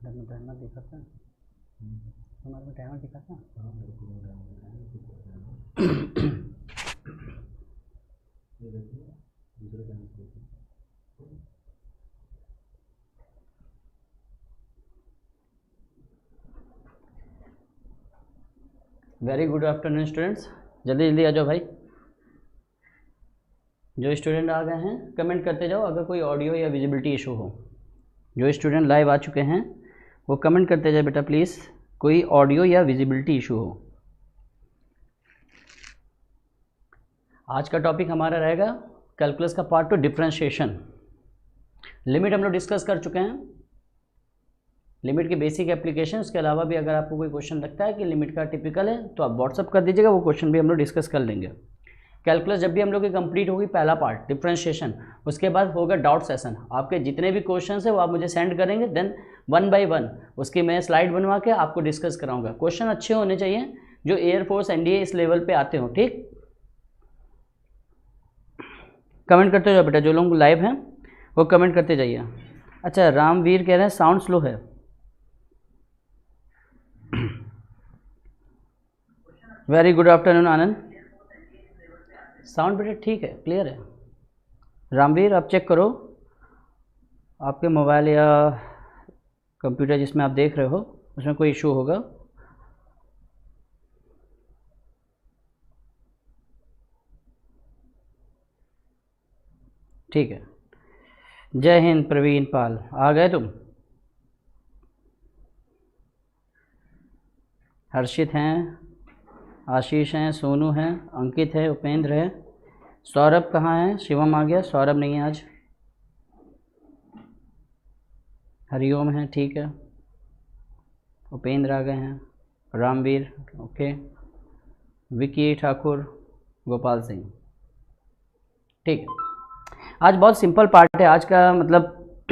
Timer दिखाता है, हमारे में टाइमर दिखाता है। वेरी गुड आफ्टरनून स्टूडेंट्स, जल्दी जल्दी आ जाओ भाई। जो स्टूडेंट आ गए हैं कमेंट करते जाओ, अगर कोई ऑडियो या विजिबिलिटी इशू हो। जो स्टूडेंट लाइव आ चुके हैं वो कमेंट करते जाए बेटा प्लीज़, कोई ऑडियो या विजिबिलिटी इशू हो। आज का टॉपिक हमारा रहेगा कैलकुलस का पार्ट 2 डिफरेंशिएशन। लिमिट हम लोग डिस्कस कर चुके हैं, लिमिट के बेसिक एप्लीकेशन। उसके अलावा भी अगर आपको कोई क्वेश्चन लगता है कि लिमिट का टिपिकल है तो आप व्हाट्सअप कर दीजिएगा, वो क्वेश्चन भी हम लोग डिस्कस कर लेंगे। कैलकुलस जब भी हम लोग की कंप्लीट होगी पहला पार्ट डिफरेंशिएशन, उसके बाद होगा डाउट सेशन। आपके जितने भी क्वेश्चन है वो आप मुझे सेंड करेंगे, देन 1 बाय 1 उसकी मैं स्लाइड बनवा के आपको डिस्कस कराऊंगा। क्वेश्चन अच्छे होने चाहिए जो एयरफोर्स एनडीए इस लेवल पे आते हो, ठीक। कमेंट करते जाओ बेटा, जो लोग लाइव हैं वो कमेंट करते जाइए। अच्छा, रामवीर कह रहे हैं साउंड स्लो है। वेरी गुड आफ्टरनून आनंद, साउंड बेटा ठीक है, क्लियर है। रामवीर आप चेक करो आपके मोबाइल या कंप्यूटर जिसमें आप देख रहे हो उसमें कोई इशू होगा। ठीक है, जय हिंद प्रवीण पाल, आ गए तुम। हर्षित हैं, आशीष हैं, सोनू हैं, अंकित है, उपेंद्र है। सौरभ कहाँ है? शिवम आ गया, सौरभ नहीं है आज। हरिओम है, ठीक है। उपेंद्र आ गए हैं, रामवीर ओके, विकी ठाकुर, गोपाल सिंह, ठीक है। आज बहुत सिंपल पार्ट है आज का, मतलब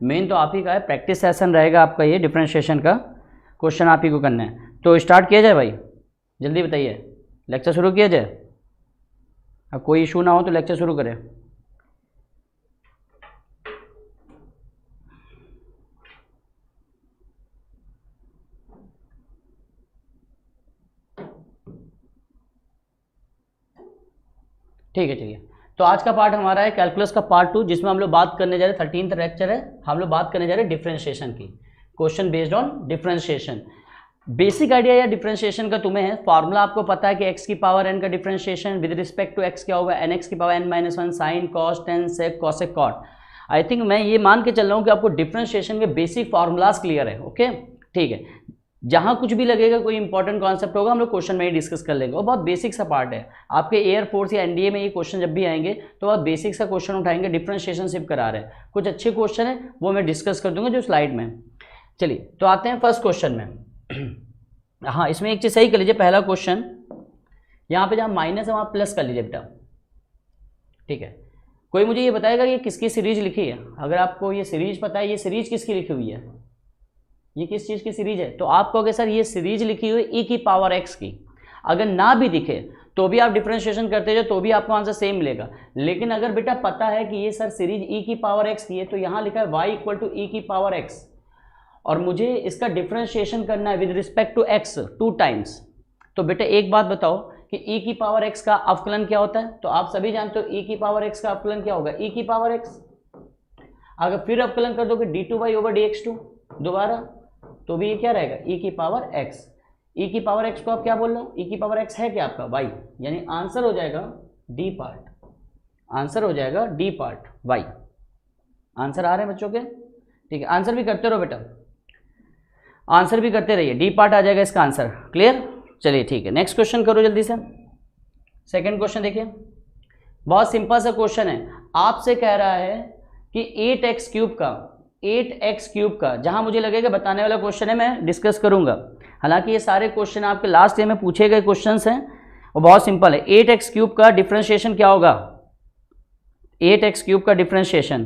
मेन तो आप ही का है, प्रैक्टिस सेशन रहेगा आपका। ये डिफरेंशिएशन का क्वेश्चन आप ही को करना है। तो स्टार्ट किया जाए भाई, जल्दी बताइए, लेक्चर शुरू किया जाए। अब कोई इशू ना हो तो लेक्चर शुरू करें। ठीक है, चलिए। तो आज का पार्ट हमारा है कैलकुलस का पार्ट 2, जिसमें हम लोग बात करने जा रहे हैं, 13th लेक्चर है, हम लोग बात करने जा रहे हैं डिफरेंशिएशन की। Question based on differentiation. Basic idea या डिफरेंशिएशन का तुम्हें है, फार्मूला आपको पता है कि x की पावर n का differentiation with respect to x क्या होगा, nx की power n-1 sine cos tan sec cosec cot. I think मैं ये मान के चल रहा हूँ कि आपको डिफरेंशिएशन के बेसिक फार्मूलाज क्लियर है, ओके ठीक है। जहाँ कुछ भी लगेगा कोई इंपॉर्टेंट कॉन्सेप्ट होगा हम लोग क्वेश्चन में ही डिस्कस कर लेंगे, और बहुत बेसिक सा पार्ट है। आपके एयरफोर्स या एनडीए में ये क्वेश्चन जब भी आएंगे तो बहुत बेसिक सा क्वेश्चन उठाएंगे, डिफरेंशिएशन सिर्फ करा रहे हैं। कुछ अच्छे क्वेश्चन है वो मैं डिस्कस कर दूंगा जो स्लाइड में। चलिए तो आते हैं फर्स्ट क्वेश्चन में। हाँ, इसमें एक चीज़ सही कर लीजिए, पहला क्वेश्चन यहाँ पे जहाँ माइनस है वहाँ प्लस कर लीजिए बेटा, ठीक है। कोई मुझे ये बताएगा कि ये किसकी सीरीज लिखी है? अगर आपको ये सीरीज पता है, ये सीरीज किसकी लिखी हुई है, ये किस चीज़ की सीरीज है? तो आप कहोगे सर ये सीरीज लिखी हुई e की पावर x की। अगर ना भी दिखे तो भी आप डिफरेंशिएशन करते जाओ तो भी आपको आंसर सेम मिलेगा। लेकिन अगर बेटा पता है कि ये सर सीरीज e की पावर x की है, तो यहाँ लिखा है y इक्वल टू e की पावर x, और मुझे इसका डिफरेंशिएशन करना है with respect to x 2 times. तो बेटा एक बात बताओ कि e की पावर x का अवकलन क्या होता है? तो आप सभी जानते हो e की पावर x का अवकलन क्या होगा, e की पावर x। अगर फिर अवकलन कर दोगे d2y ओवर dx2 दोबारा, तो भी ये क्या रहेगा, e की पावर x। e की पावर x को आप क्या बोल रहे हो, e की पावर x है क्या आपका y, यानी आंसर हो जाएगा d पार्ट, आंसर हो जाएगा d पार्ट y। आंसर आ रहे हैं बच्चों के? ठीक है, आंसर भी करते रहो बेटा, आंसर भी करते रहिए, डी पार्ट आ जाएगा इसका आंसर। क्लियर? चलिए ठीक है, नेक्स्ट क्वेश्चन करो जल्दी से। सेकंड क्वेश्चन देखिए, बहुत सिंपल सा क्वेश्चन है। आपसे कह रहा है कि 8x क्यूब का, जहां मुझे लगेगा बताने वाला क्वेश्चन है, मैं डिस्कस करूंगा। हालांकि ये सारे क्वेश्चन आपके लास्ट ईयर में पूछे गए क्वेश्चन हैं और बहुत सिंपल है। 8x क्यूब का डिफरेंशिएशन क्या होगा, 8x क्यूब का डिफरेंशिएशन,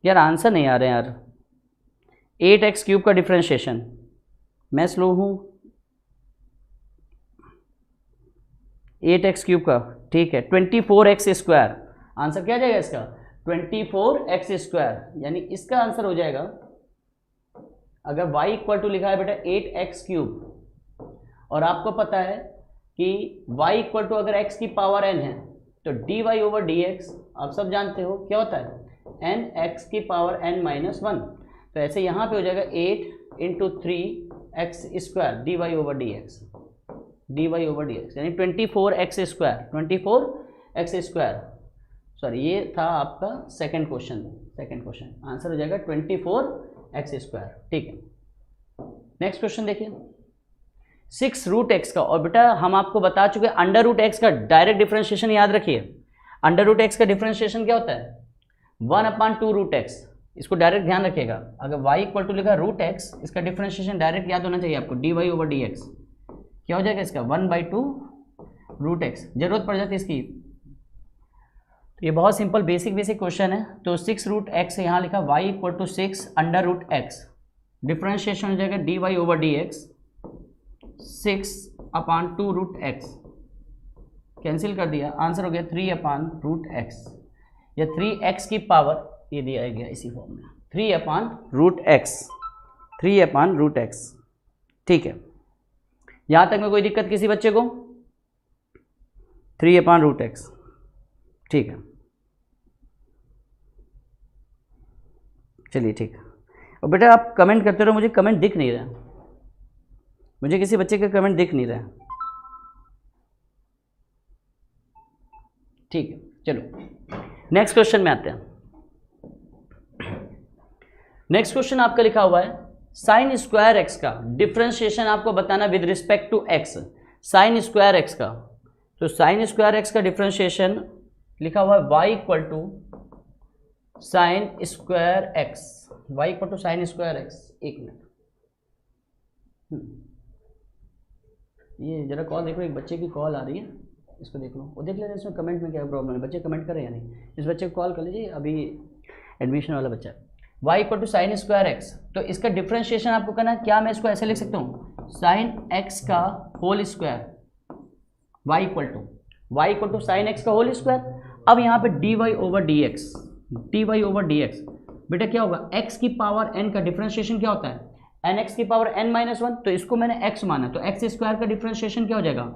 यार आंसर नहीं आ रहे हैं यार। 8x क्यूब का डिफरेंशिएशन, मैं स्लो हूँ। 8x क्यूब का, ठीक है, 24x स्क्वायर। आंसर क्या जाएगा इसका, 24x², यानी इसका आंसर हो जाएगा, अगर y इक्वल टू लिखा है बेटा 8x³ और आपको पता है कि y इक्वल टू अगर x की पावर n है तो dy/dx आप सब जानते हो क्या होता है, n x की पावर n-1। तो ऐसे यहाँ पे हो जाएगा 8 × 3x² dy/dx यानी 24x²। सॉरी, ये था आपका सेकंड क्वेश्चन। आंसर हो जाएगा 24x²। ठीक है, नेक्स्ट क्वेश्चन देखिए, 6√x का, और बेटा हम आपको बता चुके अंडर रूट x का डायरेक्ट डिफरेंशिएशन याद रखिए। अंडर रूट x का डिफरेंशिएशन क्या होता है, 1/2√x। इसको डायरेक्ट ध्यान रखिएगा, अगर y इक्वल टू लिखा √x, इसका डिफरेंशिएशन डायरेक्ट याद होना चाहिए आपको, dy/dx क्या हो जाएगा इसका, 1/2√x। जरूरत पड़ जाती है इसकी, तो ये बहुत सिंपल बेसिक क्वेश्चन है। तो 6√x यहाँ लिखा, y इक्वल टू 6 अंडर√x, डिफरेंशिएशन हो जाएगा dy/dx 6/2√x, कैंसिल कर दिया, आंसर हो गया 3/√x, या 3x की पावर ये दिया गया इसी फॉर्म में, 3/√x। ठीक है, यहाँ तक में कोई दिक्कत किसी बच्चे को, 3/√x। ठीक है, चलिए ठीक है। और बेटा आप कमेंट करते रहो, मुझे कमेंट दिख नहीं रहा, मुझे किसी बच्चे का कमेंट दिख नहीं रहा। ठीक है, चलो नेक्स्ट क्वेश्चन में आते हैं। नेक्स्ट क्वेश्चन आपका लिखा हुआ है sin² का डिफरेंशिएशन आपको बताना with respect to x, sin² का। तो sin² का डिफरेंशिएशन लिखा हुआ है y इक्वल टू sin²x। एक मिनट, ये जरा कॉल देखो, एक बच्चे की कॉल आ रही है, इसको देख लो, वो देख लेना इसमें कमेंट में क्या प्रॉब्लम है, बच्चे कमेंट करें या नहीं। इस बच्चे को कॉल कर लीजिए, अभी एडमिशन वाला बच्चा है। y इक्वल टू sin²x, तो इसका डिफरेंशिएशन आपको करना है क्या, मैं इसको ऐसे लिख सकता हूँ, sin x का whole square, y equal to sin x का होल स्क्वायर। अब यहाँ पे dy/dx बेटा क्या होगा, x की पावर n का डिफरेंशिएशन क्या होता है, nx की पावर n-1, तो इसको मैंने x माना, तो x² का डिफरेंशिएशन क्या हो जाएगा,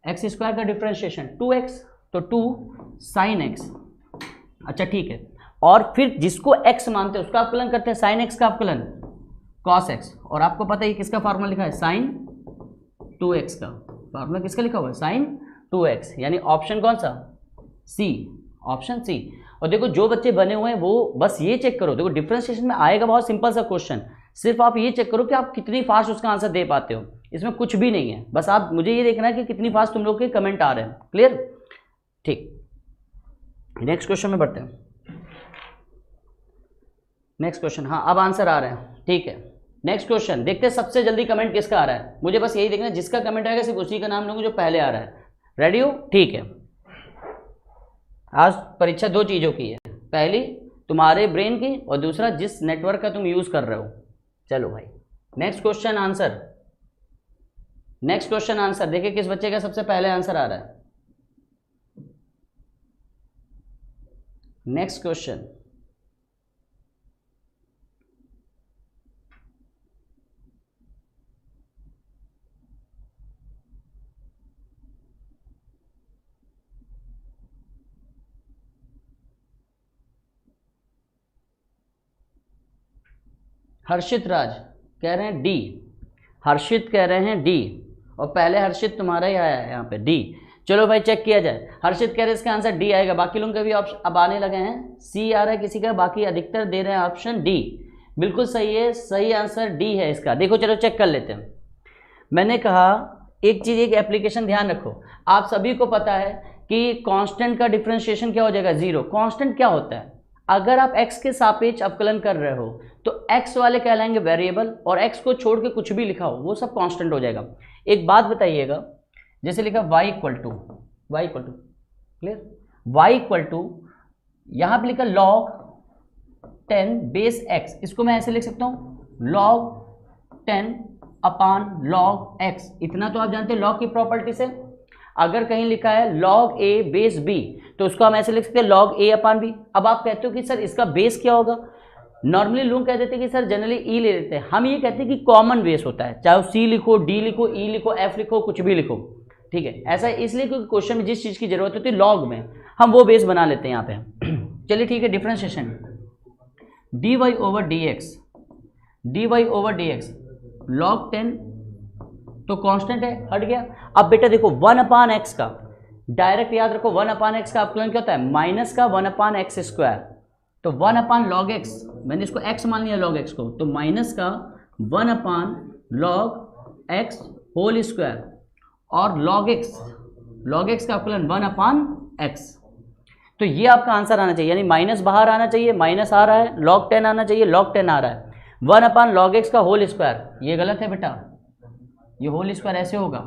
x² का डिफरेंशिएशन 2x, तो 2 sin x। अच्छा ठीक है, और फिर जिसको x मानते हैं उसका अवकलन करते हैं, sin x का अवकलन cos x, और आपको पता है किसका फार्मूला लिखा है, sin 2x का फार्मूला किसका लिखा हुआ है, sin 2x, यानी ऑप्शन कौन सा, सी, ऑप्शन सी। और देखो जो बच्चे बने हुए हैं वो बस ये चेक करो, देखो डिफरेंशिएशन में आएगा बहुत सिंपल सा क्वेश्चन, सिर्फ आप ये चेक करो कि आप कितनी फास्ट उसका आंसर दे पाते हो, इसमें कुछ भी नहीं है, बस आप मुझे ये देखना है कि कितनी फास्ट तुम लोग के कमेंट आ रहे हैं। क्लियर, ठीक, नेक्स्ट क्वेश्चन में बढ़ते हैं। नेक्स्ट क्वेश्चन, हाँ अब आंसर आ रहे हैं, ठीक है। नेक्स्ट क्वेश्चन देखते हैं सबसे जल्दी कमेंट किसका आ रहा है, मुझे बस यही देखना है, जिसका कमेंट आएगा सिर्फ उसी का नाम लूंगा जो पहले आ रहा है। रेडी हो, ठीक है। आज परीक्षा दो चीज़ों की है, पहली तुम्हारे ब्रेन की और दूसरा जिस नेटवर्क का तुम यूज़ कर रहे हो। चलो भाई, नेक्स्ट क्वेश्चन आंसर देखिए किस बच्चे का सबसे पहले आंसर आ रहा है। नेक्स्ट क्वेश्चन, हर्षित राज कह रहे हैं डी, हर्षित कह रहे हैं डी, और पहले हर्षित तुम्हारा ही आया है यहाँ पे डी। चलो भाई चेक किया जाए, हर्षित कह रहे हैं इसका आंसर डी आएगा, बाकी लोगों के भी ऑप्शन अब आने लगे हैं, सी आ रहा है किसी का, बाकी अधिकतर दे रहे हैं ऑप्शन डी। बिल्कुल सही है, सही आंसर डी है इसका। देखो चलो चेक कर लेते हैं। मैंने कहा एक चीज़, एक एप्लीकेशन ध्यान रखो, आप सभी को पता है कि कांस्टेंट का डिफरेंशिएशन क्या हो जाएगा, जीरो। कांस्टेंट क्या होता है, अगर आप x के सापेक्ष अवकलन कर रहे हो तो x वाले कहलाएंगे वेरिएबल, और x को छोड़ के कुछ भी लिखा हो वो सब कांस्टेंट हो जाएगा। एक बात बताइएगा, जैसे लिखा y equal to clear, y equal to यहाँ पे लिखा log 10 बेस x, इसको मैं ऐसे लिख सकता हूँ log 10 अपॉन log x। इतना तो आप जानते हैं log की प्रॉपर्टी से। अगर कहीं लिखा है log a बेस b तो उसको हम ऐसे लिख सकते हैं log a अपान b। अब आप कहते हो कि सर इसका बेस क्या होगा, नॉर्मली लोग कह देते हैं कि सर जनरली ई ले लेते हैं, हम ये कहते हैं कि कॉमन बेस होता है, चाहे सी लिखो, डी लिखो, ई लिखो, एफ लिखो, कुछ भी लिखो, ठीक है। ऐसा इसलिए क्योंकि क्वेश्चन में जिस चीज़ की जरूरत होती है लॉग में हम वो बेस बना लेते हैं यहाँ पे। चलिए ठीक है, differentiation dy over dx log 10 तो कांस्टेंट है, हट गया। अब बेटा देखो 1 अपान एक्स का डायरेक्ट याद रखो, 1 अपान एक्स का अपकलन क्या होता है, माइनस का 1 अपान एक्स स्क्वायर, तो 1 अपान लॉग एक्स, मैंने इसको x मान लिया लॉग एक्स को, तो माइनस का 1 अपान लॉग एक्स होल स्क्वायर और लॉग एक्स का अपकलन 1 अपान एक्स। तो ये आपका आंसर आना चाहिए, यानी माइनस बाहर आना चाहिए, माइनस आ रहा है, log 10 आना चाहिए, log 10 आ रहा है, 1 अपान लॉग एक्स का होल स्क्वायर, ये गलत है बेटा, ये होल स्क्वायर ऐसे होगा,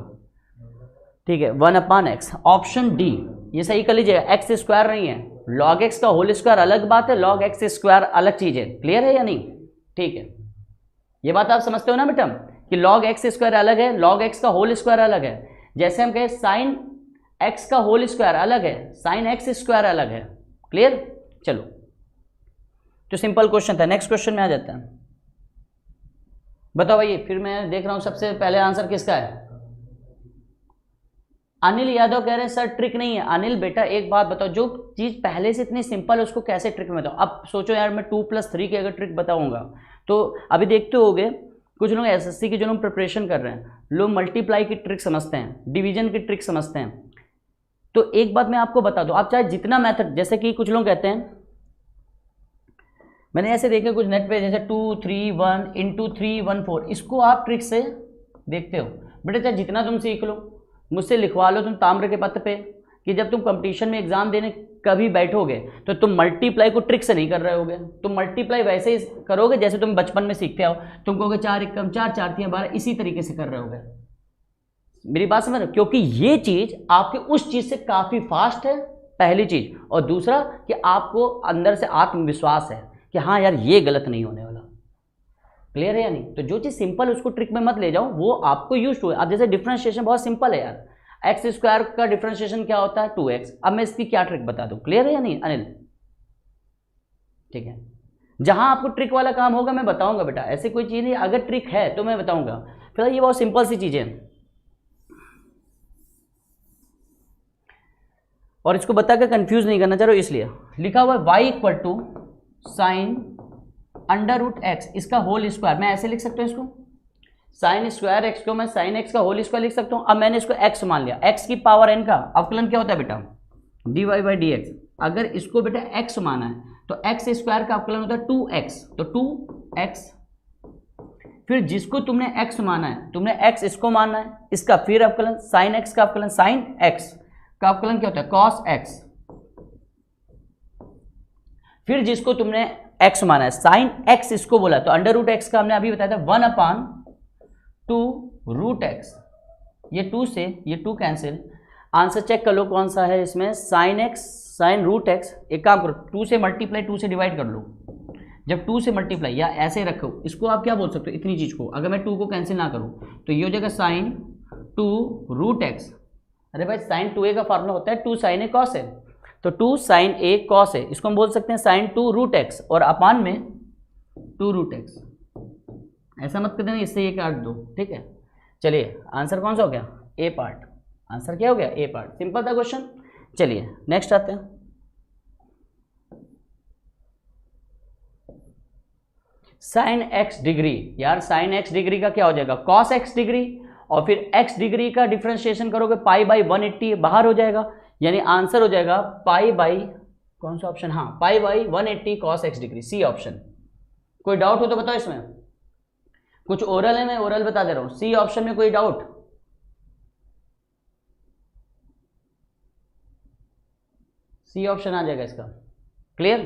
ठीक है, 1 अपान एक्स, ऑप्शन डी ये सही कर लीजिएगा, एक्स स्क्वायर नहीं है, log एक्स का होल स्क्वायर अलग बात है, log एक्स स्क्वायर अलग चीज़ है, क्लियर है या नहीं, ठीक है, ये बात आप समझते हो ना बेटा कि log एक्स स्क्वायर अलग है, log एक्स का होल स्क्वायर अलग है, जैसे हम कहें साइन एक्स का होल स्क्वायर अलग है, साइन एक्स स्क्वायर अलग है, क्लियर। चलो तो सिंपल क्वेश्चन था, नेक्स्ट क्वेश्चन में आ जाता है। बताओ भाई, फिर मैं देख रहा हूं सबसे पहले आंसर किसका है, अनिल यादव कह रहे हैं सर ट्रिक नहीं है। अनिल बेटा एक बात बताओ, जो चीज पहले से इतनी सिंपल है उसको कैसे ट्रिक में बताओ। अब सोचो यार मैं 2+3 की अगर ट्रिक बताऊंगा तो अभी देखते होगे कुछ लोग एसएससी की जो लोग प्रिपरेशन कर रहे हैं लोग मल्टीप्लाई की ट्रिक समझते हैं, डिवीजन की ट्रिक समझते हैं। तो एक बात मैं आपको बता दूं, आप चाहे जितना मेथड, जैसे कि कुछ लोग कहते हैं, मैंने ऐसे देखे कुछ नेट पे, जैसे 2 3 1 इंटू 3 1 4, इसको आप ट्रिक से देखते हो बेटा, चाहे जितना तुम सीख लो, मुझसे लिखवा लो तुम ताम्र के पत्र पे कि जब तुम कंपटीशन में एग्जाम देने कभी बैठोगे तो तुम मल्टीप्लाई को ट्रिक से नहीं कर रहे होगे, तुम मल्टीप्लाई वैसे ही करोगे जैसे तुम बचपन में सीखते हो, तुम कहोगे 4 एकम 4 4 3 12, इसी तरीके से कर रहे होगे। मेरी बात समझ रहे हो, क्योंकि ये चीज आपके उस चीज से काफी फास्ट है, पहली चीज, और दूसरा कि आपको अंदर से आत्मविश्वास है कि हाँ यार ये गलत नहीं होने वाला, क्लियर है या नहीं। तो जो चीज सिंपल उसको ट्रिक में मत ले जाओ, वो आपको यूज टू है। अब जैसे डिफरेंशिएशन बहुत सिंपल है यार, एक्स स्क्वायर का डिफरेंशिएशन क्या होता है 2x, अब मैं इसकी क्या ट्रिक बता दूं, क्लियर है या नहीं अनिल, ठीक है। जहां आपको ट्रिक वाला काम होगा मैं बताऊंगा बेटा, ऐसी कोई चीज नहीं, अगर ट्रिक है तो मैं बताऊंगा। फिर ये बहुत सिंपल सी चीजें हैं और इसको बता के कंफ्यूज नहीं करना चाह रहा हूं, इसलिए लिखा हुआ है y equal to sine under root x, इसका होल स्क्वायर, मैं ऐसे लिख सकता हूँ, इसको साइन स्क्वायर एक्स को मैं साइन एक्स का होल स्क्वायर लिख सकता हूँ। अब मैंने इसको x मान लिया, x की पावर n का अवकलन क्या होता है बेटा dy बाई डी एक्स। अगर इसको बेटा x माना है तो x स्क्वायर का अवकलन होता है 2x, तो 2x, फिर जिसको तुमने x माना है, तुमने x इसको मानना है, इसका फिर अवकलन साइन x का अवकलन, साइन x का अवकलन क्या होता है cos x, फिर जिसको तुमने x माना है साइन x इसको बोला, तो अंडर रूट एक्स का हमने अभी बताया था 1 अपान 2 रूट एक्स, ये 2 से ये 2 कैंसिल, आंसर चेक कर लो कौन सा है इसमें, sine x sine root x. एक काम करो 2 से मल्टीप्लाई 2 से डिवाइड कर लो, जब 2 से मल्टीप्लाई या ऐसे रखो, इसको आप क्या बोल सकते हो इतनी चीज को, अगर मैं 2 को कैंसिल ना करूं तो ये हो जाएगा साइन 2 रूट एक्स। अरे भाई साइन 2a का फॉर्मूला होता है 2 साइन a कॉस है, तो 2 साइन a कॉस है, इसको हम बोल सकते हैं साइन 2 रूट एक्स और अपान में 2 रूट एक्स। ऐसा मत कर देना इससे ये काट दो, ठीक है। चलिए आंसर कौन सा हो गया, ए पार्ट, आंसर क्या हो गया ए पार्ट, सिंपल था क्वेश्चन। चलिए नेक्स्ट आते हैं, साइन एक्स डिग्री, यार साइन एक्स डिग्री का क्या हो जाएगा कॉस एक्स डिग्री, और फिर एक्स डिग्री का डिफरेंशिएशन करोगे पाई बाई 180 बाहर हो जाएगा, यानी आंसर हो जाएगा पाई बाई, कौन सा ऑप्शन, हाँ pi by 180 cos x degree, C option. कोई डाउट हो तो बताओ, इसमें कुछ ओरल है, मैं ओरल बता दे रहा हूं, सी ऑप्शन में कोई डाउट, सी ऑप्शन आ जाएगा इसका, क्लियर।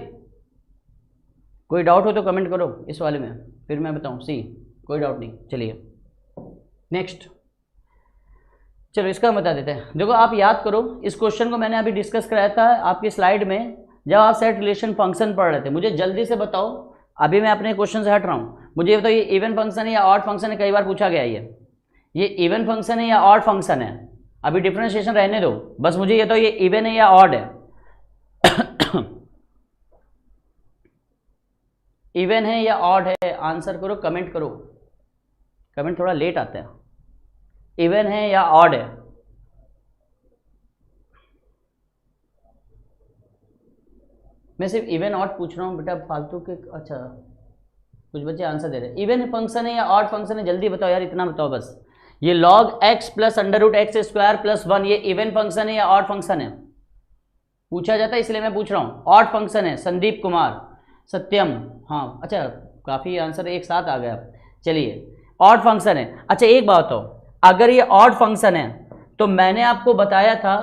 कोई डाउट हो तो कमेंट करो इस वाले में, फिर मैं बताऊं सी, कोई डाउट नहीं। चलिए नेक्स्ट, चलो इसका बता देते हैं। देखो आप याद करो, इस क्वेश्चन को मैंने अभी डिस्कस कराया था आपकी स्लाइड में जब आप सेट रिलेशन फंक्शन पढ़ रहे थे। मुझे जल्दी से बताओ, अभी मैं अपने क्वेश्चन से हट रहा हूँ, मुझे बताओ ये इवन फंक्शन है या ऑड फंक्शन है, कई बार पूछा गया ये इवन फंक्शन है या ऑड फंक्शन है, अभी डिफरेंशिएशन रहने दो, बस मुझे ये तो ये इवन है या ऑड है। इवन है या ऑड है, आंसर करो, कमेंट करो। कमेंट थोड़ा लेट आता है। इवन है या ऑड है? मैं सिर्फ इवन ऑड पूछ रहा हूँ बेटा, फालतू के। अच्छा, कुछ बच्चे आंसर दे रहे हैं। इवन फंक्शन है या ऑड फंक्शन है, जल्दी बताओ यार, इतना बताओ बस। ये log x plus under root x square plus 1, ये इवन फंक्शन है या ऑड फंक्शन है? पूछा जाता है इसलिए मैं पूछ रहा हूँ। ऑड फंक्शन है। संदीप कुमार, सत्यम, हाँ अच्छा, काफ़ी आंसर एक साथ आ गया। चलिए, ऑड फंक्शन है। अच्छा एक बात बताओ, अगर ये ऑड फंक्शन है तो मैंने आपको बताया था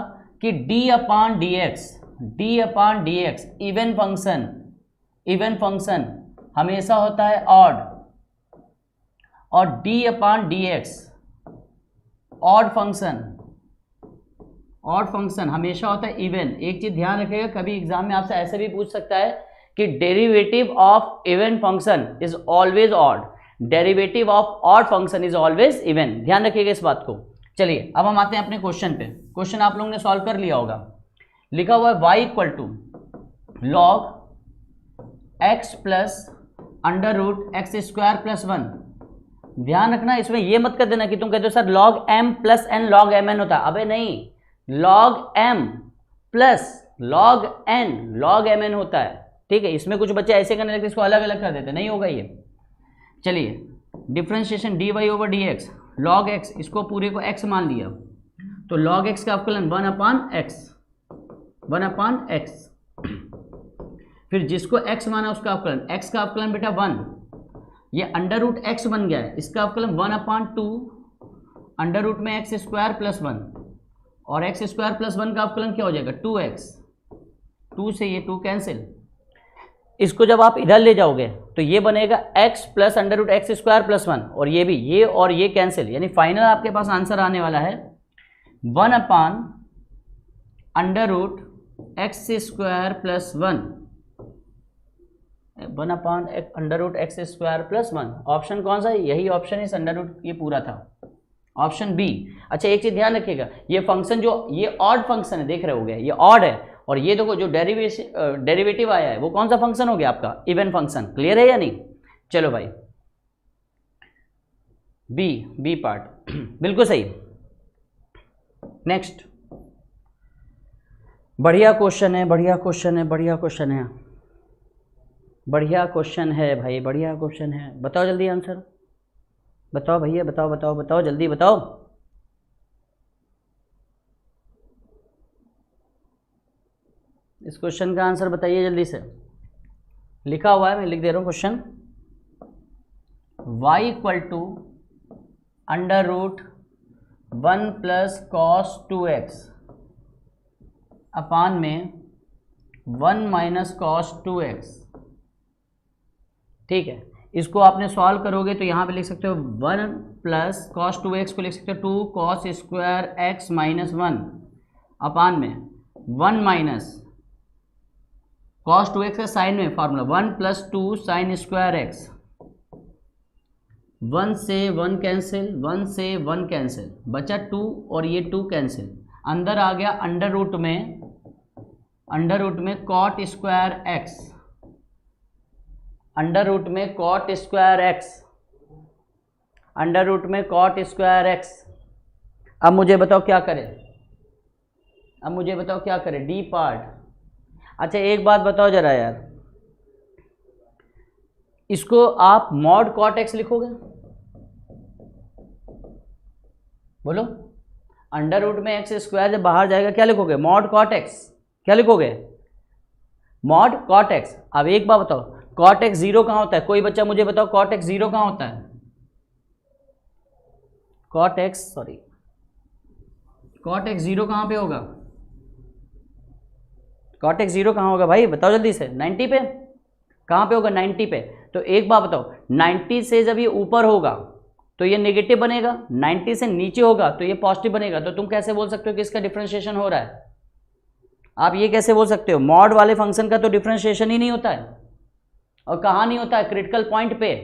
कि D upon D x even function हमेशा होता है ऑड, और D upon D x odd function हमेशा होता है इवन। एक चीज ध्यान रखिएगा, कभी एग्जाम में आपसे ऐसे भी पूछ सकता है कि derivative of even function is always odd, derivative of odd function is always even. ध्यान रखिएगा इस बात को। चलिए अब हम आते हैं अपने क्वेश्चन पे। क्वेश्चन आप लोगों ने सॉल्व कर लिया होगा। लिखा हुआ है y equal to log x plus under root x square plus 1। ध्यान रखना, इसमें ये मत कर देना कि तुम कहते हो sir log m plus n log mn होता है। अबे नहीं, log m plus log n log mn होता है। ठीक है, इसमें कुछ बच्चे ऐसे करने लगते, इसको अलग अलग कर देते, नहीं होगा ये। चलिए, differentiation dy over dx, log x, इसको पूरे को x मान लिया तो log x का अवकलन 1 अपॉन x। फिर जिसको x माना उसका अवकलन, x का अवकलन बेटा 1, ये अंडर रूट x बन गया है, इसका अवकलन 1 अपॉन 2 अंडर रूट में एक्स स्क्वायर प्लस 1, और एक्स स्क्वायर प्लस 1 का अवकलन क्या हो जाएगा 2x। 2 से ये 2 कैंसिल, इसको जब आप इधर ले जाओगे तो ये बनेगा x plus under root x square plus 1, और ये भी, ये और ये कैंसिल, यानी फाइनल आपके पास आंसर आने वाला है 1 upon under root x square plus 1 upon under root x square plus 1। Option कौन सा है? यही ऑप्शन है, अंडर रूट ये पूरा था, ऑप्शन बी। अच्छा एक चीज ध्यान रखिएगा, ये फंक्शन जो ये ऑड फंक्शन है, देख रहे होगे ये ऑड है, और ये देखो जो डेरिवेटिव आया है वो कौन सा फंक्शन हो गया आपका? Even function. क्लियर है या नहीं? चलो भाई, बी पार्ट बिल्कुल सही। नेक्स्ट, बढ़िया क्वेश्चन है भाई, बढ़िया क्वेश्चन है, बढ़िया क्वेश्चन है। बताओ जल्दी आंसर, बताओ भैया, बताओ जल्दी बताओ। इस क्वेश्चन का आंसर बताइए जल्दी से। लिखा हुआ है, मैं लिख दे रहा हूँ question. y equal to under root 1 plus cos 2x upon में 1 माइनस कॉस 2x। ठीक है, इसको आपने सॉल्व करोगे तो यहाँ पे लिख सकते हो 1 प्लस कॉस 2x को लिख सकते हो 2 कॉस स्क्वायर x माइनस 1 अपान में 1 माइनस कॉस 2x का साइन में formula 1 plus 2 sine square x। 1 से 1 कैंसिल, 1 से 1 कैंसिल, बचा 2 और ये 2 कैंसिल, अंदर आ गया अंडर रूट में cot square x, under root में कॉट स्क्वायर x। अब मुझे बताओ क्या करें? D part. अच्छा एक बात बताओ जरा यार, इसको आप मॉड कॉट x लिखोगे? बोलो, अंडर रूट में एक्स स्क्वायर जब बाहर जाएगा क्या लिखोगे? Mod cot x। क्या लिखोगे? Mod cot x। अब एक बात बताओ, कॉट x जीरो कहाँ होता है? कोई बच्चा मुझे बताओ कॉट x जीरो कहाँ होता है? कॉट x जीरो कहाँ पे होगा? कॉट x जीरो कहाँ होगा भाई, बताओ जल्दी से। 90 पे। कहाँ पे होगा? 90 पे। तो एक बात बताओ, 90 से जब ये ऊपर होगा तो ये नेगेटिव बनेगा, 90 से नीचे होगा तो ये पॉजिटिव बनेगा। तो तुम कैसे बोल सकते हो कि इसका डिफरेंशिएशन हो रहा है? आप ये कैसे बोल सकते हो? मॉड वाले फंक्शन का तो डिफरेंशिएशन ही नहीं होता है। और कहाँ नहीं होता है? क्रिटिकल पॉइंट पे।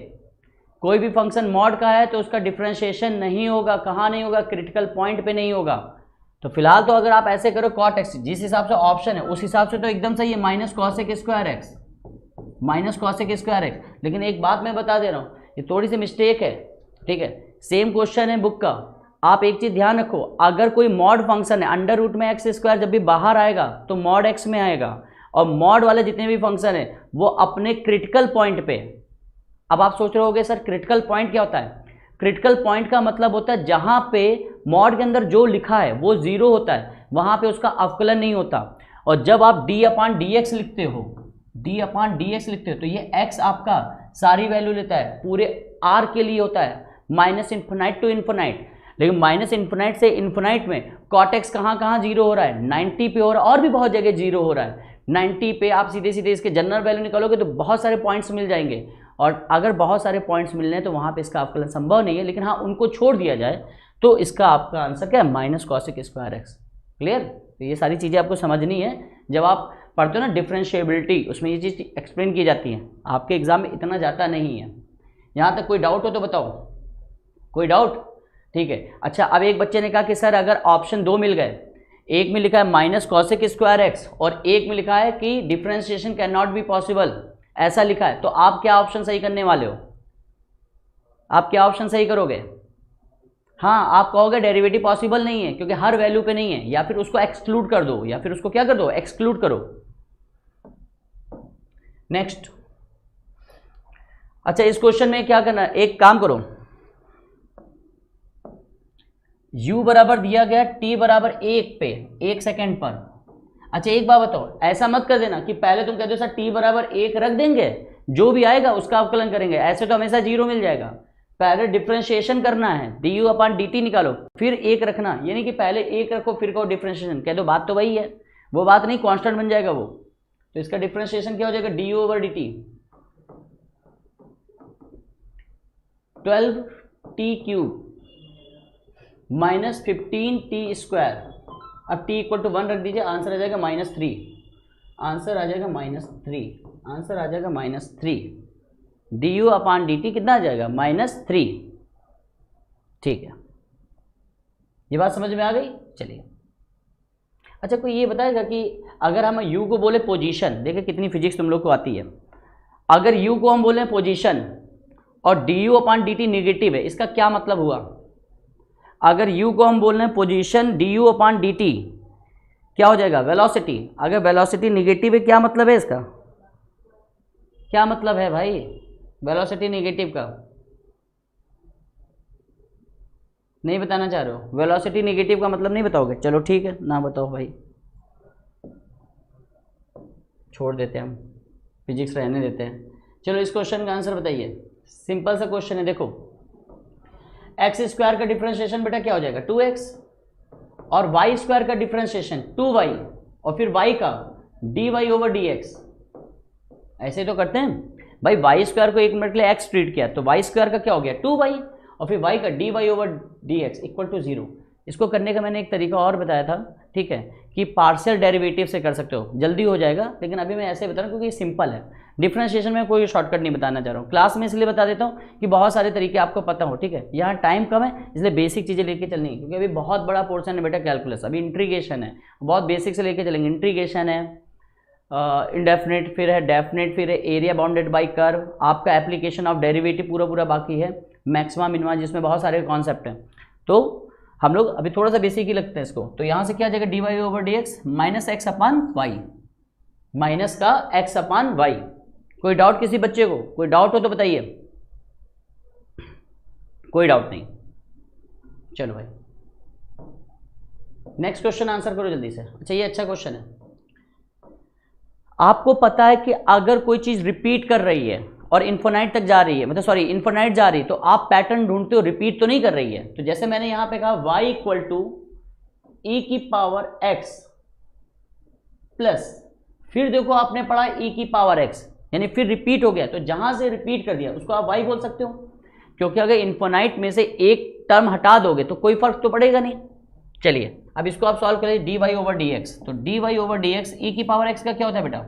कोई भी फंक्शन मॉड का है तो उसका डिफरेंशिएशन नहीं होगा। कहाँ नहीं होगा? क्रिटिकल पॉइंट पे नहीं होगा। तो फिलहाल तो अगर आप ऐसे करो cot x, जिस हिसाब से ऑप्शन है उस हिसाब से तो एकदम सही है, minus cos square x, minus cos square x. लेकिन एक बात मैं बता दे रहा हूँ, ये थोड़ी सी मिस्टेक है, ठीक है। सेम क्वेश्चन है बुक का, आप एक चीज ध्यान रखो, अगर कोई मॉड फंक्शन है, अंडर रूट में एक्स स्क्वायर जब भी बाहर आएगा तो मॉड एक्स में आएगा, और मॉड वाले जितने भी फंक्शन है वो अपने क्रिटिकल पॉइंट पे। अब आप सोच रहे होगे सर क्रिटिकल पॉइंट क्या होता है? क्रिटिकल पॉइंट का मतलब होता है जहां पे मॉड के अंदर जो लिखा है वो जीरो होता है, वहां पे उसका अवकलन नहीं होता। और जब आप d/dx लिखते हो, d/dx लिखते हो तो ये x आपका सारी वैल्यू लेता है, पूरे r के लिए होता है माइनस इन्फिनाइट टू इन्फिनाइट। लेकिन माइनस इन्फिनाइट से इन्फिनाइट में cot x कहाँ कहाँ जीरो हो रहा है? 90 पे हो रहा है, और भी बहुत जगह जीरो हो रहा है। 90 पे आप सीधे सीधे इसके जनरल वैल्यू निकालोगे तो बहुत सारे पॉइंट्स मिल जाएंगे, और अगर बहुत सारे पॉइंट्स मिलने हैं तो वहाँ पे इसका अवकलन संभव नहीं है। लेकिन हाँ, उनको छोड़ दिया जाए तो इसका आपका आंसर क्या है? Minus cosec square x. Clear? तो ये सारी चीज़ें आपको समझनी है। जब आप पढ़ते हो ना डिफरेंशिएबिलिटी, उसमें ये चीज़ एक्सप्लेन की जाती है, आपके एग्जाम में इतना जाता नहीं है। यहाँ तक कोई डाउट हो तो बताओ, कोई डाउट? ठीक है। अच्छा, अब एक बच्चे ने कहा कि सर अगर ऑप्शन 2 मिल गए, एक में लिखा है माइनस कॉसेक स्क्वायर एक्स और एक में लिखा है कि differentiation can not be possible, ऐसा लिखा है, तो आप क्या ऑप्शन सही करने वाले हो? आप क्या ऑप्शन सही करोगे? हाँ, आप कहोगे डेरिवेटिव पॉसिबल नहीं है क्योंकि हर वैल्यू पे नहीं है, या फिर उसको एक्सक्लूड कर दो, या फिर उसको क्या कर दो? एक्सक्लूड करो। नेक्स्ट। अच्छा, इस क्वेश्चन में क्या करना है, एक काम करो, u बराबर दिया गया t बराबर 1 पे 1 सेकेंड पर। अच्छा एक बात बताओ, ऐसा मत कर देना कि पहले तुम कहते हो सर t बराबर 1 रख देंगे, जो भी आएगा उसका अवकलन करेंगे, ऐसे तो हमेशा 0 मिल जाएगा। पहले डिफरेंशिएशन करना है, du/dt निकालो, फिर 1 रखना, यानी कि पहले 1 रखो फिर कहो डिफरेंशिएशन। कह दो बात तो वही है, वो बात नहीं, कांस्टेंट बन जाएगा वो। तो इसका डिफरेंशिएशन क्या हो जाएगा? du/dt 12t³ minus 15t square. अब t इक्वल टू 1 रख दीजिए, आंसर आ जाएगा -3, आंसर आ जाएगा -3, आंसर आ जाएगा -3। du/dt कितना आ जाएगा? -3। ठीक है, ये बात समझ में आ गई? चलिए। अच्छा, कोई ये बताएगा कि अगर हम u को बोले पोजीशन, देखिए कितनी फिजिक्स तुम लोग को आती है, अगर u को हम बोले पोजीशन और du/dt निगेटिव है, इसका क्या मतलब हुआ? अगर u को हम बोल रहे हैं पोजीशन, du/dt क्या हो जाएगा? वेलोसिटी। अगर वेलोसिटी निगेटिव है, क्या मतलब है इसका? क्या मतलब है भाई वेलोसिटी निगेटिव का? नहीं बताना चाह रहे हो? वेलोसिटी निगेटिव का मतलब नहीं बताओगे? चलो ठीक है, ना बताओ भाई, छोड़ देते हैं हम, फिजिक्स रहने देते हैं। चलो इस क्वेश्चन का आंसर बताइए। सिंपल सा क्वेश्चन है, देखो एक्स स्क्वायर का डिफरेंशिएशन बेटा क्या हो जाएगा? 2x, और वाई स्क्वायर का डिफरेंशिएशन 2y, और फिर y का dy/dx। ऐसे तो करते हैं भाई, वाई स्क्वायर को 1 मिनट के लिए एक्स ट्रीट किया तो वाई स्क्वायर का क्या हो गया? 2y, और फिर y का dy/dx इक्वल टू 0। इसको करने का मैंने एक तरीका और बताया था, ठीक है, कि पार्शियल डेरिवेटिव से कर सकते हो, जल्दी हो जाएगा। लेकिन अभी मैं ऐसे बता रहा हूँ क्योंकि ये सिंपल है, डिफरेंशिएशन में कोई शॉर्टकट नहीं बताना चाह रहा हूँ, क्लास में इसलिए बता देता हूँ कि बहुत सारे तरीके आपको पता हो, ठीक है। यहाँ टाइम कम है इसलिए बेसिक चीज़ें लेके चलनी है, क्योंकि अभी बहुत बड़ा पोर्शन है बेटा कैलकुलस, अभी इंट्रीगेशन है, बहुत बेसिक से लेके चलेंगे। इंट्रीगेशन है, इंडेफिनिट, फिर है डेफिनिट, फिर है एरिया बाउंडेड बाय कर्व, आपका एप्लीकेशन ऑफ डेरिवेटिव पूरा बाकी है, मैक्सिमा मिनिमा, जिसमें बहुत सारे कॉन्सेप्ट हैं। तो हम लोग अभी थोड़ा सा बेसिक ही लगते हैं इसको। तो यहाँ से क्या आ जाएगा? dy/dx माइनस x/y, माइनस का x/y। कोई डाउट किसी बच्चे को? कोई डाउट हो तो बताइए। कोई डाउट नहीं? चलो भाई नेक्स्ट क्वेश्चन आंसर करो जल्दी से। अच्छा ये अच्छा क्वेश्चन है। आपको पता है कि अगर कोई चीज रिपीट कर रही है और इन्फिनाइट तक जा रही है, मतलब सॉरी इन्फिनाइट जा रही है, तो आप पैटर्न ढूंढते हो, रिपीट तो नहीं कर रही है। तो जैसे मैंने यहां पे कहा y equal to e⁻x plus, फिर देखो आपने पढ़ा e⁻x, यानी फिर रिपीट हो गया, तो जहां से रिपीट कर दिया उसको आप y बोल सकते हो, क्योंकि अगर इन्फिनाइट में से एक टर्म हटा दोगे तो कोई फर्क तो पड़ेगा नहीं। चलिए अब इसको आप सॉल्व करिए, dy/dx। तो dy/dx e⁻x का क्या होता है बेटा?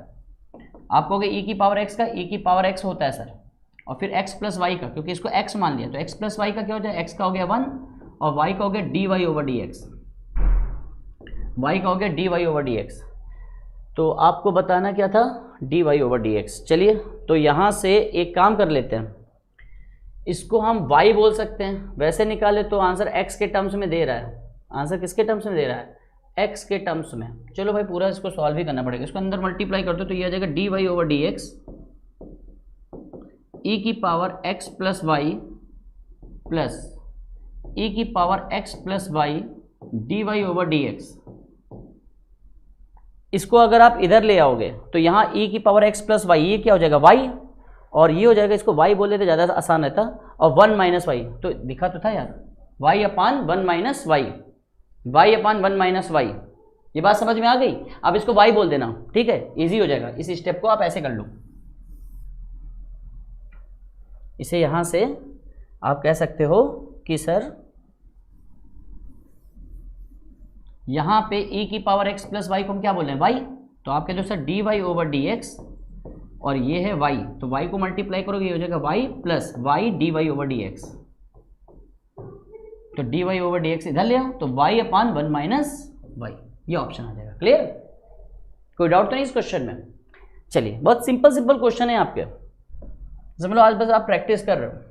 आप कहोगे e⁻x का e⁻x होता है सर, और फिर x प्लस वाई का, क्योंकि इसको x मान लिया तो x प्लस वाई का क्या हो जाए? x का हो गया 1 और y का हो गया dy/dx। y का हो गया dy ओवर dx। तो आपको बताना क्या था, dy ओवर dx। चलिए तो यहाँ से एक काम कर लेते हैं, इसको हम y बोल सकते हैं, वैसे निकाले तो आंसर x के टर्म्स में दे रहा है। आंसर किसके टर्म्स में दे रहा है, x के टर्म्स में। चलो भाई पूरा इसको सॉल्व ही करना पड़ेगा, इसको अंदर मल्टीप्लाई कर दो तो ये आ जाएगा dy ओवर dx e की power x plus y plus e की power x plus y dy over dx। इसको अगर आप इधर ले आओगे तो यहाँ e की पावर x प्लस वाई, ये क्या हो जाएगा y, और ये हो जाएगा, इसको y बोले तो ज़्यादा आसान रहता, और 1 माइनस वाई, तो दिखा तो था यार, y upon 1 minus Y, y upon 1 minus y. ये बात समझ में आ गई। अब इसको y बोल देना, ठीक है, इजी हो जाएगा। इस स्टेप को आप ऐसे कर लो, इसे यहाँ से आप कह सकते हो कि सर यहाँ पे e की पावर x प्लस वाई को हम क्या बोल रहे हैं, y, तो आप कहते हो सर dy ओवर dx, और ये है y, तो y को मल्टीप्लाई करोगे ये हो जाएगा y plus y dy over dx। तो dy ओवर dx इधर ले आओ तो y अपान 1 माइनस वाई, ये ऑप्शन आ जाएगा। क्लियर, कोई डाउट तो नहीं इस क्वेश्चन में। चलिए बहुत सिंपल क्वेश्चन है आपके, समझ लो आज बस आप प्रैक्टिस कर रहे हो।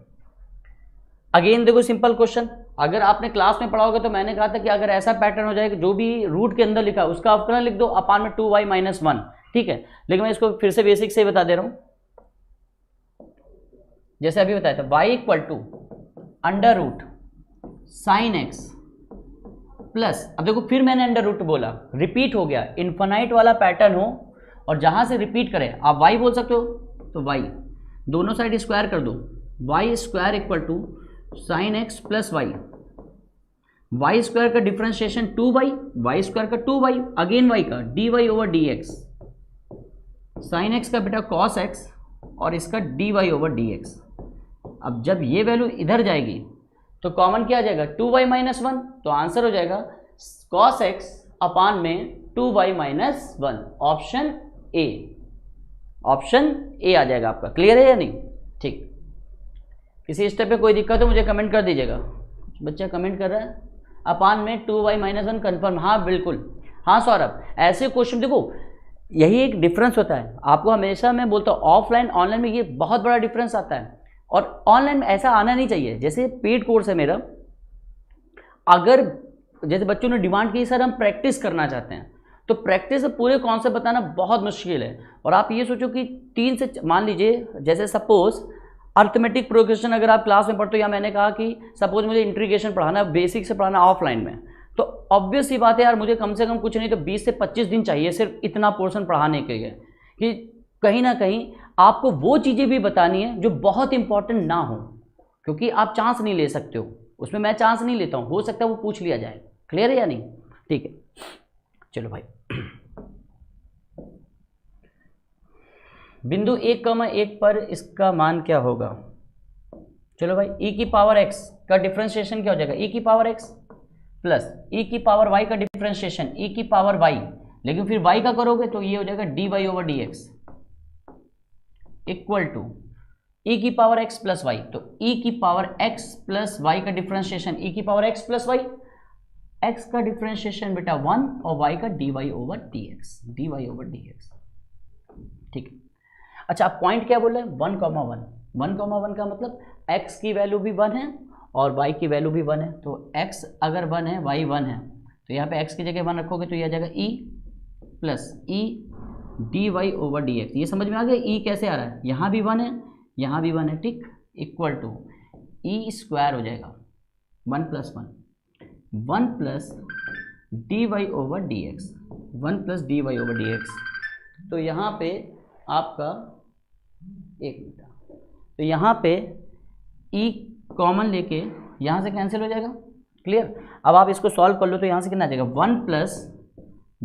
अगेन देखो सिंपल क्वेश्चन, अगर आपने क्लास में पढ़ा होगा तो मैंने कहा था कि अगर ऐसा पैटर्न हो जाए कि जो भी रूट के अंदर लिखा है उसका अवकलन लिख दो अपान में 2y माइनस 1, ठीक है। लेकिन मैं इसको फिर से बेसिक से बता दे रहा हूं, जैसे अभी बताया था y equal to under root sine x plus, अब देखो फिर मैंने अंडर रूट बोला, रिपीट हो गया, इन्फिनाइट वाला पैटर्न हो और जहां से रिपीट करें आप y बोल सकते हो, तो y दोनों साइड स्क्वायर कर दो, y square equal to sine x plus y square का डिफ्रेंशिएशन 2y, वाई स्क्वायर का 2y, अगेन y का dy over dx, sine x का बेटा cos x और इसका dy ओवर dx। अब जब ये वैल्यू इधर जाएगी तो कॉमन क्या आ जाएगा, 2y माइनस 1, तो आंसर हो जाएगा cos x अपान में 2y minus 1, option A, option A आ जाएगा आपका। क्लियर है या नहीं, ठीक। किसी स्टेप पे कोई दिक्कत हो मुझे कमेंट कर दीजिएगा। बच्चा कमेंट कर रहा है अपान में 2y माइनस 1 कन्फर्म, हाँ बिल्कुल, हाँ सौरभ, ऐसे क्वेश्चन देखो यही एक डिफरेंस होता है। आपको हमेशा मैं बोलता हूँ ऑफलाइन ऑनलाइन में ये बहुत बड़ा डिफरेंस आता है, और ऑनलाइन में ऐसा आना नहीं चाहिए। जैसे पेड कोर्स है मेरा, अगर जैसे बच्चों ने डिमांड की सर हम प्रैक्टिस करना चाहते हैं, तो प्रैक्टिस से पूरे कॉन्सेप्ट बताना बहुत मुश्किल है। और आप ये सोचो कि 3 से मान लीजिए, जैसे सपोज अर्थमेटिक प्रोग्रेशन अगर आप क्लास में पढ़ते हो, या मैंने कहा कि सपोज मुझे इंटीग्रेशन पढ़ाना, बेसिक से पढ़ाना ऑफलाइन में, तो ऑब्वियस सी बात है यार मुझे कम से कम कुछ नहीं तो 20 से 25 दिन चाहिए सिर्फ इतना पोर्शन पढ़ाने के लिए, कि कहीं ना कहीं आपको वो चीज़ें भी बतानी है जो बहुत इंपॉर्टेंट ना हो, क्योंकि आप चांस नहीं ले सकते हो उसमें, मैं चांस नहीं लेता हूँ, हो सकता है वो पूछ लिया जाए। क्लियर है या नहीं, ठीक है। चलो भाई बिंदु 1,1 पर इसका मान क्या होगा। चलो भाई e की पावर x का डिफरेंशिएशन क्या हो जाएगा, e की पावर x प्लस e की पावर y का डिफरेंशिएशन e की पावर y, लेकिन फिर y का करोगे तो ये हो जाएगा dy over dx equal to e की पावर x प्लस y, तो e की पावर x प्लस y का डिफरेंशिएशन e की power x plus y, x का डिफरेंशिएशन बेटा 1 और y का dy ओवर dx, ठीक है। अच्छा आप पॉइंट क्या बोल रहे हैं, 1,1, 1,1 का मतलब x की वैल्यू भी 1 है और y की वैल्यू भी 1 है, तो x अगर 1 है y 1 है, तो यहाँ पे x की जगह 1 रखोगे तो ये आ जाएगा e plus e dy over dx। ये समझ में आ गया, e कैसे आ रहा है, यहाँ भी 1 है यहाँ भी 1 है, ठीक, इक्वल टू e स्क्वायर हो जाएगा 1 plus 1 plus dy over dx, 1 plus dy over dx। तो यहाँ पे आपका एक मिनट, तो यहाँ पे e कॉमन लेके यहाँ से कैंसिल हो जाएगा। क्लियर, अब आप इसको सॉल्व कर लो तो यहाँ से कितना आ जाएगा, 1 plus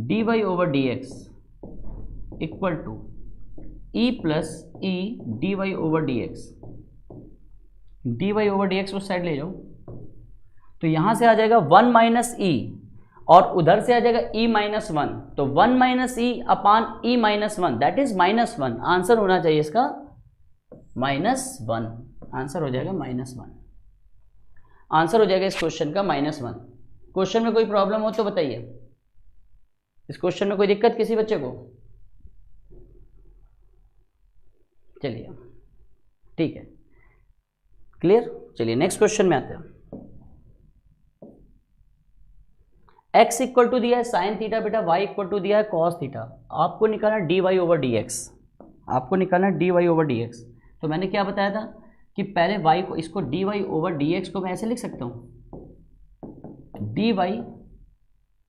dy over dx equal to e plus e dy over dx, dy over dx उस साइड ले जाओ तो यहाँ से आ जाएगा 1 माइनस ई और उधर से आ जाएगा e माइनस 1, तो 1 minus E upon e minus 1 that is minus 1। Answer होना चाहिए इसका -1, आंसर हो जाएगा -1, आंसर हो जाएगा इस क्वेश्चन का -1। क्वेश्चन में कोई प्रॉब्लम हो तो बताइए। इस क्वेश्चन में कोई दिक्कत किसी बच्चे को? चलिए ठीक है, क्लियर। चलिए नेक्स्ट क्वेश्चन में आते हैं। x इक्वल टू दिया है साइन थीटा बेटा, y इक्वल टू दिया है कॉस थीटा। आपको निकालना dy ओवर dx, आपको निकालना dy ओवर dx। तो मैंने क्या बताया था कि पहले y को, इसको dy ओवर dx को मैं ऐसे लिख सकता हूँ, dy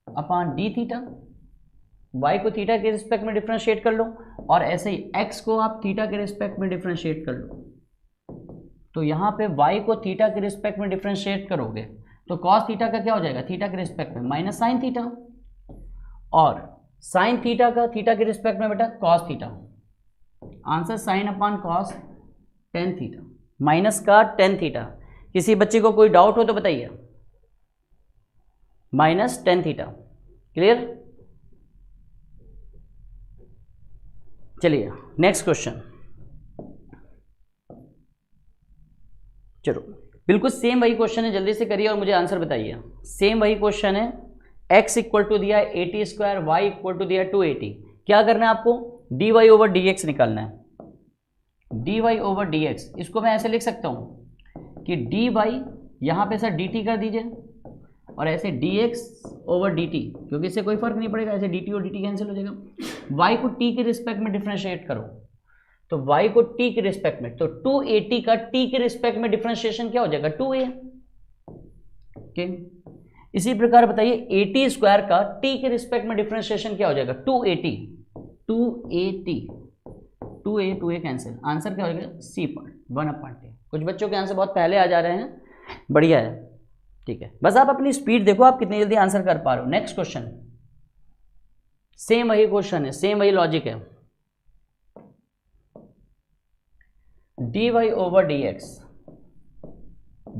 upon D theta. y को थीटा के रिस्पेक्ट में डिफ्रेंशिएट कर लो, और ऐसे ही x को आप थीटा के रिस्पेक्ट में डिफ्रेंशिएट कर लो। तो यहाँ पे y को थीटा के रिस्पेक्ट में डिफ्रेंशिएट करोगे तो कॉस थीटा का क्या हो जाएगा, थीटा के रिस्पेक्ट में माइनस साइन थीटा, और साइन थीटा का थीटा के रिस्पेक्ट में बेटा cos theta. Answer sine upon cos tan theta, minus का टेन थीटा। किसी बच्चे को कोई डाउट हो तो बताइए, माइनस टेन थीटा, क्लियर। चलिए नेक्स्ट क्वेश्चन। चलो बिल्कुल सेम वही क्वेश्चन है, जल्दी से करिए और मुझे आंसर बताइए। सेम वही क्वेश्चन है, x इक्वल टू दिया है 80 स्क्वायर, y इक्वल टू दिया है 280। क्या करना है आपको, dy ओवर dx निकालना है। dy ओवर dx, इसको मैं ऐसे लिख सकता हूँ कि dy यहाँ पे सर dt कर दीजिए, और ऐसे dx ओवर dt, क्योंकि इससे कोई फर्क नहीं पड़ेगा, ऐसे dt और dt कैंसिल हो जाएगा। y को t के रिस्पेक्ट में डिफ्रेंशिएट करो, तो y को t के रिस्पेक्ट में, तो 280 का t के रिस्पेक्ट में डिफरेंशिएशन क्या हो जाएगा, 2a। ओके, इसी प्रकार बताइए 80 स्क्वायर का t के रिस्पेक्ट में डिफरेंशिएशन क्या हो जाएगा, 280। 2a कैंसिल, आंसर क्या हो जाएगा, c पार्ट 1/t। कुछ बच्चों के आंसर बहुत पहले आ जा रहे हैं, बढ़िया है, ठीक है। बस आप अपनी स्पीड देखो, आप कितनी जल्दी आंसर कर पा रहे हो। नेक्स्ट क्वेश्चन, सेम वही क्वेश्चन है, सेम वही लॉजिक है। dy ओवर dx,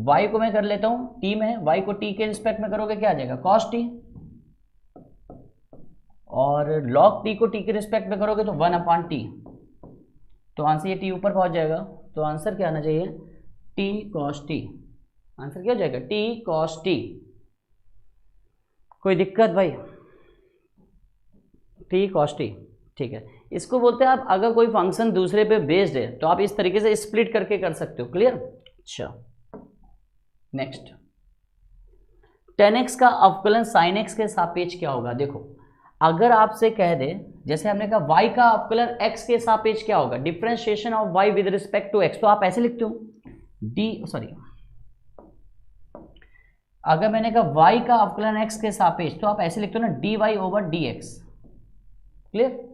y को मैं कर लेता हूं t में, y को t के रिस्पेक्ट में करोगे क्या आ जाएगा, cos t, और log t को t के रिस्पेक्ट में करोगे तो 1/t। तो आंसर ये t ऊपर पहुंच जाएगा, तो आंसर क्या आना चाहिए, t cos t। आंसर क्या हो जाएगा, t cos t। कोई दिक्कत भाई, t cos t, ठीक है। इसको बोलते हैं आप, अगर कोई फंक्शन दूसरे पे बेस्ड है तो आप इस तरीके से स्प्लिट करके कर सकते हो, क्लियर। अच्छा नेक्स्ट, tan x का अवकलन sin x के सापेक्ष क्या होगा। देखो अगर आपसे कह दे, जैसे हमने कहा y का अवकलन x के सापेक्ष क्या होगा, differentiation of y with respect to x, तो आप ऐसे लिखते हो अगर मैंने कहा y का अवकलन x के सापेक्ष, तो आप ऐसे लिखते हो ना, dy ओवर dx, क्लियर।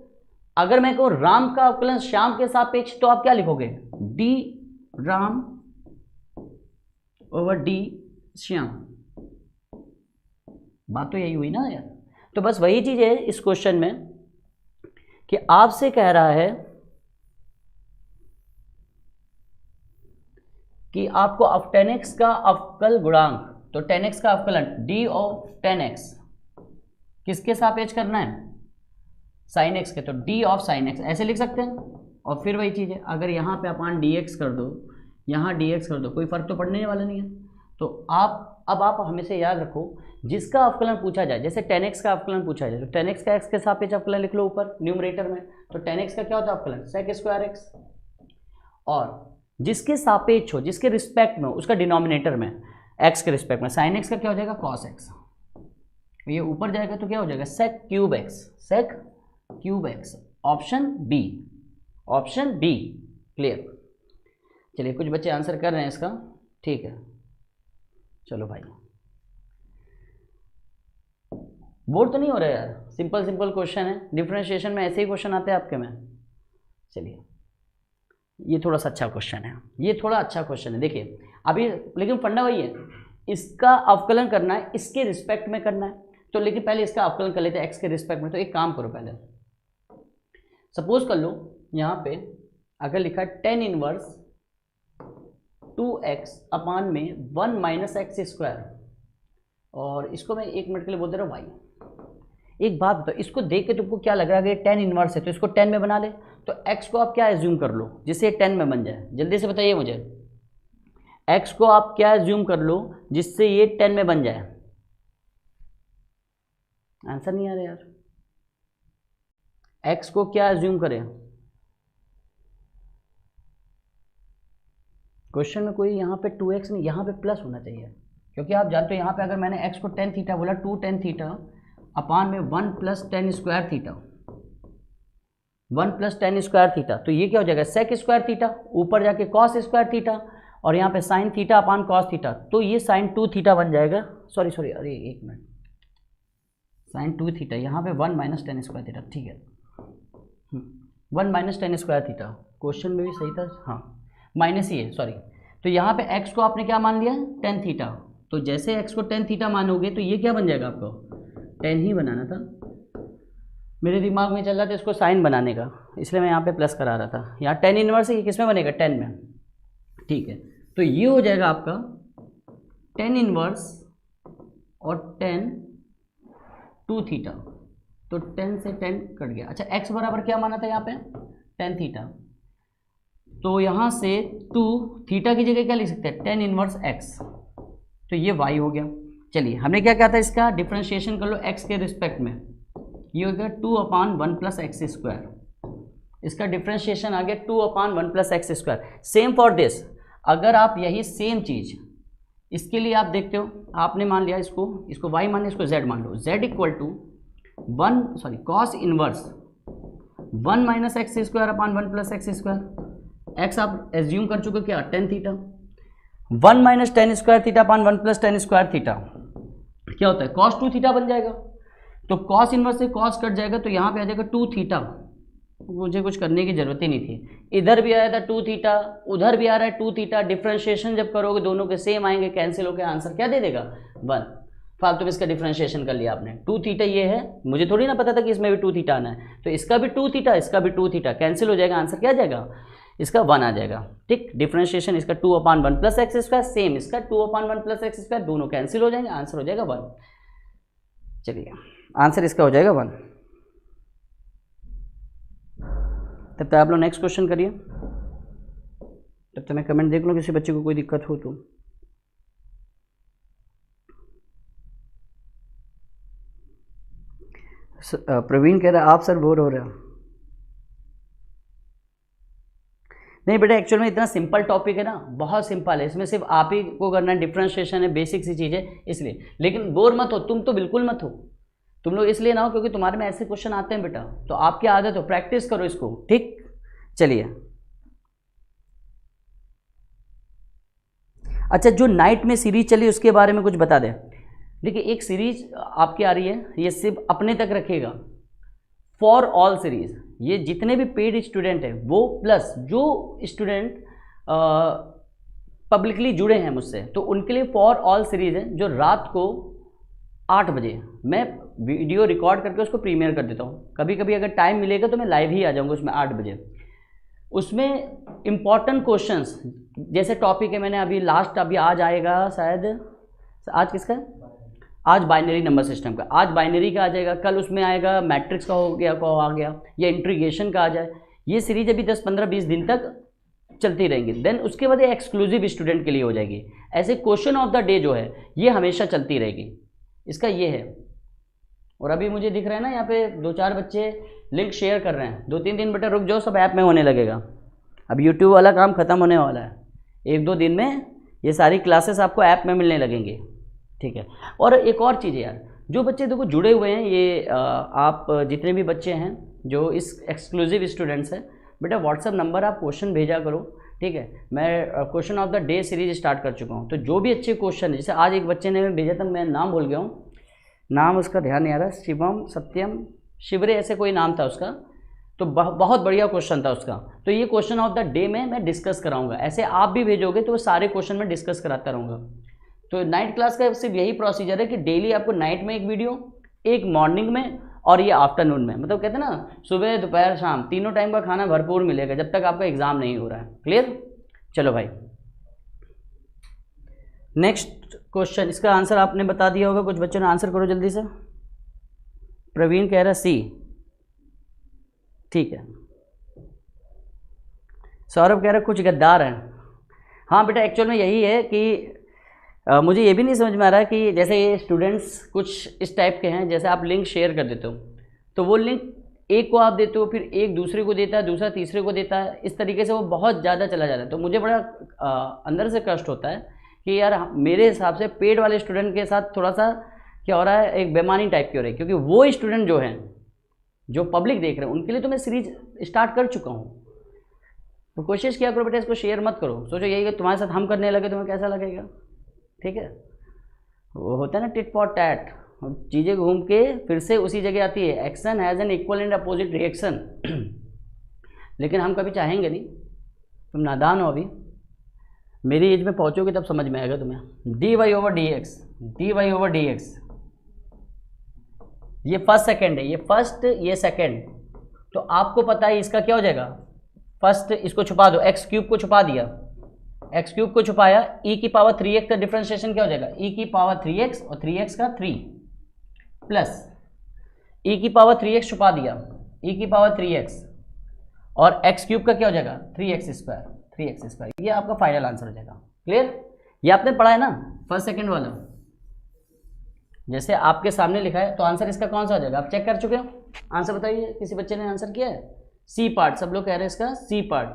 अगर मैं कहूँ राम का अवकलन श्याम के सापेक्ष, तो आप क्या लिखोगे, D Ram over D Shyam. बात तो यही हुई ना यार। तो बस वही चीज है इस क्वेश्चन में कि आपसे कह रहा है कि आपको tan x का अवकल गुणांक, तो tan x का अवकलन d ऑफ tan x किसके सापेक्ष करना है, साइन एक्स के, तो d ऑफ साइन एक्स ऐसे लिख सकते हैं। और फिर वही चीज़ है, अगर यहाँ पे अपन dx कर दो, यहाँ dx कर दो, कोई फर्क तो पड़ने वाला नहीं है। तो आप हमेशा याद रखो, जिसका अवकलन पूछा जाए, जैसे tan x का अवकलन पूछा जाए, तो tan x का x के सापेक्ष अवकलन लिख लो ऊपर न्यूमरेटर में, तो tan x का क्या होता है अवकलन, sec स्क्वायर x। और जिसके सापेक्ष हो, जिसके रिस्पेक्ट में हो, उसका डिनोमिनेटर में x के रिस्पेक्ट में, sin x का क्या हो जाएगा, cos x। ये ऊपर जाएगा तो क्या हो जाएगा, sec cube x, sec cube x. Option B, option B, clear. चलिए कुछ बच्चे आंसर कर रहे हैं इसका, ठीक है। चलो भाई, बोर तो नहीं हो रहा यार, सिंपल सिंपल क्वेश्चन है, डिफरेंशिएशन में ऐसे ही क्वेश्चन आते हैं आपके में। चलिए ये थोड़ा सा अच्छा क्वेश्चन है, ये थोड़ा अच्छा क्वेश्चन है। देखिए अभी लेकिन फंडा वही है, इसका अवकलन करना है, इसके रिस्पेक्ट में करना है। तो लेकिन पहले इसका अवकलन कर लेते हैं एक्स के रिस्पेक्ट में। तो एक काम करो, पहले सपोज कर लो यहाँ पे अगर लिखा है tan इनवर्स 2x अपान में 1 माइनस एक्स स्क्वायर, और इसको मैं 1 मिनट के लिए बोल दे रहा हूँ y। एक बात बताओ, इसको देख के तुमको क्या लग रहा है कि tan इनवर्स है, तो इसको 10 में बना ले। तो x को आप क्या एज्यूम कर लो जिससे 10 में बन जाए, जल्दी से बताइए मुझे। x को आप क्या एज्यूम कर लो जिससे ये 10 में बन जाए। आंसर नहीं आ रहा यार, x को क्या एज्यूम करें, क्वेश्चन में कोई यहाँ पे 2x नहीं, यहाँ पे प्लस होना चाहिए, क्योंकि आप जानते हो यहाँ पे अगर मैंने x को tan थीटा बोला 2 tan थीटा अपान में 1 plus tan square theta, 1 plus tan square theta, तो ये क्या हो जाएगा सेक स्क्वायर थीटा, ऊपर जाके cos स्क्वायर थीटा, और यहाँ पे sine theta upon cos theta, तो ये साइन 2 थीटा बन जाएगा, सॉरी अरे एक मिनट, साइन 2 थीटा, यहाँ पे 1 माइनस tan स्क्वायर थीटा, ठीक है 1 minus tan square theta, question में भी सही था, हाँ माइनस ही है सॉरी। तो यहाँ पे x को आपने क्या मान लिया tan थीटा, तो जैसे x को tan थीटा मानोगे तो ये क्या बन जाएगा, आपको tan ही बनाना था, मेरे दिमाग में चल रहा था इसको साइन बनाने का, इसलिए मैं यहाँ पे प्लस करा रहा था। यहाँ tan इनवर्स है, ये किस में बनेगा tan में, ठीक है। तो ये हो जाएगा आपका tan इनवर्स और tan 2 थीटा, तो tan से tan कट गया। अच्छा x बराबर क्या माना था यहाँ पे tan थीटा, तो यहाँ से 2 थीटा की जगह क्या लिख सकते हैं tan इनवर्स x, तो ये y हो गया। चलिए हमने क्या कहा था, इसका डिफरेंशिएशन कर लो x के रिस्पेक्ट में, ये हो गया 2 अपान 1 प्लस एक्स स्क्वायर, इसका डिफरेंशिएशन आ गया 2 अपान 1 plus x square. Same for this, अगर आप यही सेम चीज़ इसके लिए आप देखते हो, आपने मान लिया इसको y मान लिया, इसको z मान लो, z equal to cos inverse 1 minus x square upon 1 plus x square, x आप एज्यूम कर चुके क्या tan theta, 1 minus tan square theta upon 1 plus tan square theta क्या होता है cos 2 थीटा बन जाएगा, तो cos इनवर्स से cos कट जाएगा, तो यहाँ पे आ जाएगा 2 थीटा, मुझे कुछ करने की जरूरत ही नहीं थी, इधर भी आया था 2 थीटा, उधर भी आ रहा है 2 थीटा, डिफरेंशिएशन जब करोगे दोनों के सेम आएंगे, कैंसिल होकर आंसर क्या दे देगा 1, फालतू में इसका डिफरेंशिएशन कर लिया आपने। 2 थीटा ये है, मुझे थोड़ी ना पता था कि इसमें भी 2 थीटा आना है, तो इसका भी 2 थीटा, इसका भी 2 थीटा, कैंसिल हो जाएगा, आंसर क्या आ जाएगा इसका 1 आ जाएगा, ठीक। डिफरेंशिएशन इसका 2 अपान 1 प्लस एक्स स्क्वायर, सेम इसका 2 अपान 1 प्लस एक्स स्क्वायर, दोनों कैंसिल हो जाएंगे, आंसर हो जाएगा 1। चलिए आंसर इसका हो जाएगा 1। तब तक आप लोग नेक्स्ट क्वेश्चन करिए, तब तक मैं कमेंट देख लूँ किसी बच्चे को कोई दिक्कत हो तो। प्रवीण कह रहा है आप सर बोर हो रहे हो, नहीं बेटा एक्चुअल में इतना सिंपल टॉपिक है ना, बहुत सिंपल है, इसमें सिर्फ आप ही को करना है, डिफरेंशिएशन है, बेसिक सी चीज़ है इसलिए, लेकिन बोर मत हो, तुम तो बिल्कुल मत हो, तुम लोग इसलिए ना हो क्योंकि तुम्हारे में ऐसे क्वेश्चन आते हैं बेटा, तो आपकी आदत हो, प्रैक्टिस करो इसको, ठीक। चलिए अच्छा, जो नाइट में सीरीज चली उसके बारे में कुछ बता दें। देखिए एक सीरीज आपकी आ रही है, ये सिर्फ अपने तक रखेगा, फॉर ऑल सीरीज, ये जितने भी पेड स्टूडेंट हैं वो प्लस जो स्टूडेंट पब्लिकली जुड़े हैं मुझसे, तो उनके लिए फॉर ऑल सीरीज है, जो रात को 8 बजे मैं वीडियो रिकॉर्ड करके उसको प्रीमियर कर देता हूँ, कभी कभी अगर टाइम मिलेगा तो मैं लाइव ही आ जाऊँगा उसमें 8 बजे। उसमें इम्पॉर्टेंट क्वेश्चंस जैसे टॉपिक है, मैंने अभी लास्ट अभी आज आएगा शायद, आज किसका है, आज बाइनरी नंबर सिस्टम का, आज बाइनरी का आ जाएगा, कल उसमें आएगा मैट्रिक्स का हो गया आ गया, या इंट्रीगेशन का आ जाए, ये सीरीज अभी 10, 15, 20 दिन तक चलती रहेंगी। देन उसके बाद एक्सक्लूसिव स्टूडेंट के लिए हो जाएगी। ऐसे क्वेश्चन ऑफ द डे जो है ये हमेशा चलती रहेगी, इसका ये है। और अभी मुझे दिख रहा है ना यहाँ पे 2-4 बच्चे लिंक शेयर कर रहे हैं, 2-3 दिन बेटा रुक जाओ, सब ऐप में होने लगेगा। अब यूट्यूब वाला काम ख़त्म होने वाला है, 1-2 दिन में ये सारी क्लासेस आपको ऐप में मिलने लगेंगे, ठीक है। और एक और चीज़ है यार, जो बच्चे देखो जुड़े हुए हैं, ये आप जितने भी बच्चे हैं जो इस एक्सक्लूसिव स्टूडेंट्स हैं, बेटा व्हाट्सअप नंबर आप क्वेश्चन भेजा करो, ठीक है। मैं question of the day series start कर चुका हूँ, तो जो भी अच्छे क्वेश्चन है, जैसे आज एक बच्चे ने भेजा था, मैं नाम भूल गया हूँ, नाम उसका ध्यान नहीं आ रहा, शिवम सत्यम शिवरे ऐसे कोई नाम था उसका, तो बहुत बढ़िया क्वेश्चन था उसका। तो ये क्वेश्चन ऑफ द डे में मैं डिस्कस कराऊंगा, ऐसे आप भी भेजोगे तो वो सारे क्वेश्चन में डिस्कस कराता रहूँगा। तो नाइट क्लास का सिर्फ यही प्रोसीजर है कि डेली आपको नाइट में एक वीडियो, एक मॉर्निंग में और ये आफ्टरनून में, मतलब कहते हैं ना सुबह दोपहर शाम तीनों टाइम का खाना भरपूर मिलेगा जब तक आपका एग्ज़ाम नहीं हो रहा है। क्लियर? चलो भाई नेक्स्ट क्वेश्चन, इसका आंसर आपने बता दिया होगा, कुछ बच्चों ने आंसर करो जल्दी से। प्रवीण कह रहा सी, ठीक है। सौरभ कह रहा कुछ गद्दार हैं। हाँ बेटा एक्चुअल में यही है कि मुझे ये भी नहीं समझ में आ रहा है कि जैसे ये स्टूडेंट्स कुछ इस टाइप के हैं, जैसे आप लिंक शेयर कर देते हो तो वो लिंक एक को आप देते हो, फिर एक दूसरे को देता है, दूसरा तीसरे को देता है, इस तरीके से वो बहुत ज़्यादा चला जाता है। तो मुझे बड़ा अंदर से कष्ट होता है कि यार मेरे हिसाब से पेड वाले स्टूडेंट के साथ थोड़ा सा क्या हो रहा है, एक बेईमानी टाइप की हो रही है, क्योंकि वो स्टूडेंट जो हैं, जो पब्लिक देख रहे हैं, उनके लिए तो मैं सीरीज स्टार्ट कर चुका हूँ। तो कोशिश किया करो बेटा, इसको शेयर मत करो, सोचो यही कि तुम्हारे साथ हम करने लगे तुम्हें कैसा लगेगा। ठीक है, वो होता है ना टिट फॉर टैट, चीज़ें घूम के फिर से उसी जगह आती है। Action has an equal and opposite reaction. लेकिन हम कभी चाहेंगे नहीं, तुम नादान हो, अभी मेरी एज में पहुंचोगे तब समझ में आएगा तुम्हें। dy ओवर डी एक्स, ये फर्स्ट सेकंड है, ये फर्स्ट ये सेकंड, तो आपको पता है इसका क्या हो जाएगा, फर्स्ट इसको छुपा दो, एक्स क्यूब को छुपा दिया, एक्स क्यूब को छुपाया, e की पावर 3x का डिफरेंशिएशन क्या हो जाएगा, e की पावर 3x और 3x का 3 प्लस e की पावर 3x छुपा दिया, e की पावर 3x और x क्यूब का क्या हो जाएगा 3x स्क्वायर, ये आपका फाइनल आंसर हो जाएगा। क्लियर, ये आपने पढ़ा है ना फर्स्ट सेकंड वाला, जैसे आपके सामने लिखा है, तो आंसर इसका कौन सा हो जाएगा, आप चेक कर चुके हो। आंसर बताइए, किसी बच्चे ने आंसर किया है, सी पार्ट, सब लोग कह रहे हैं इसका सी पार्ट।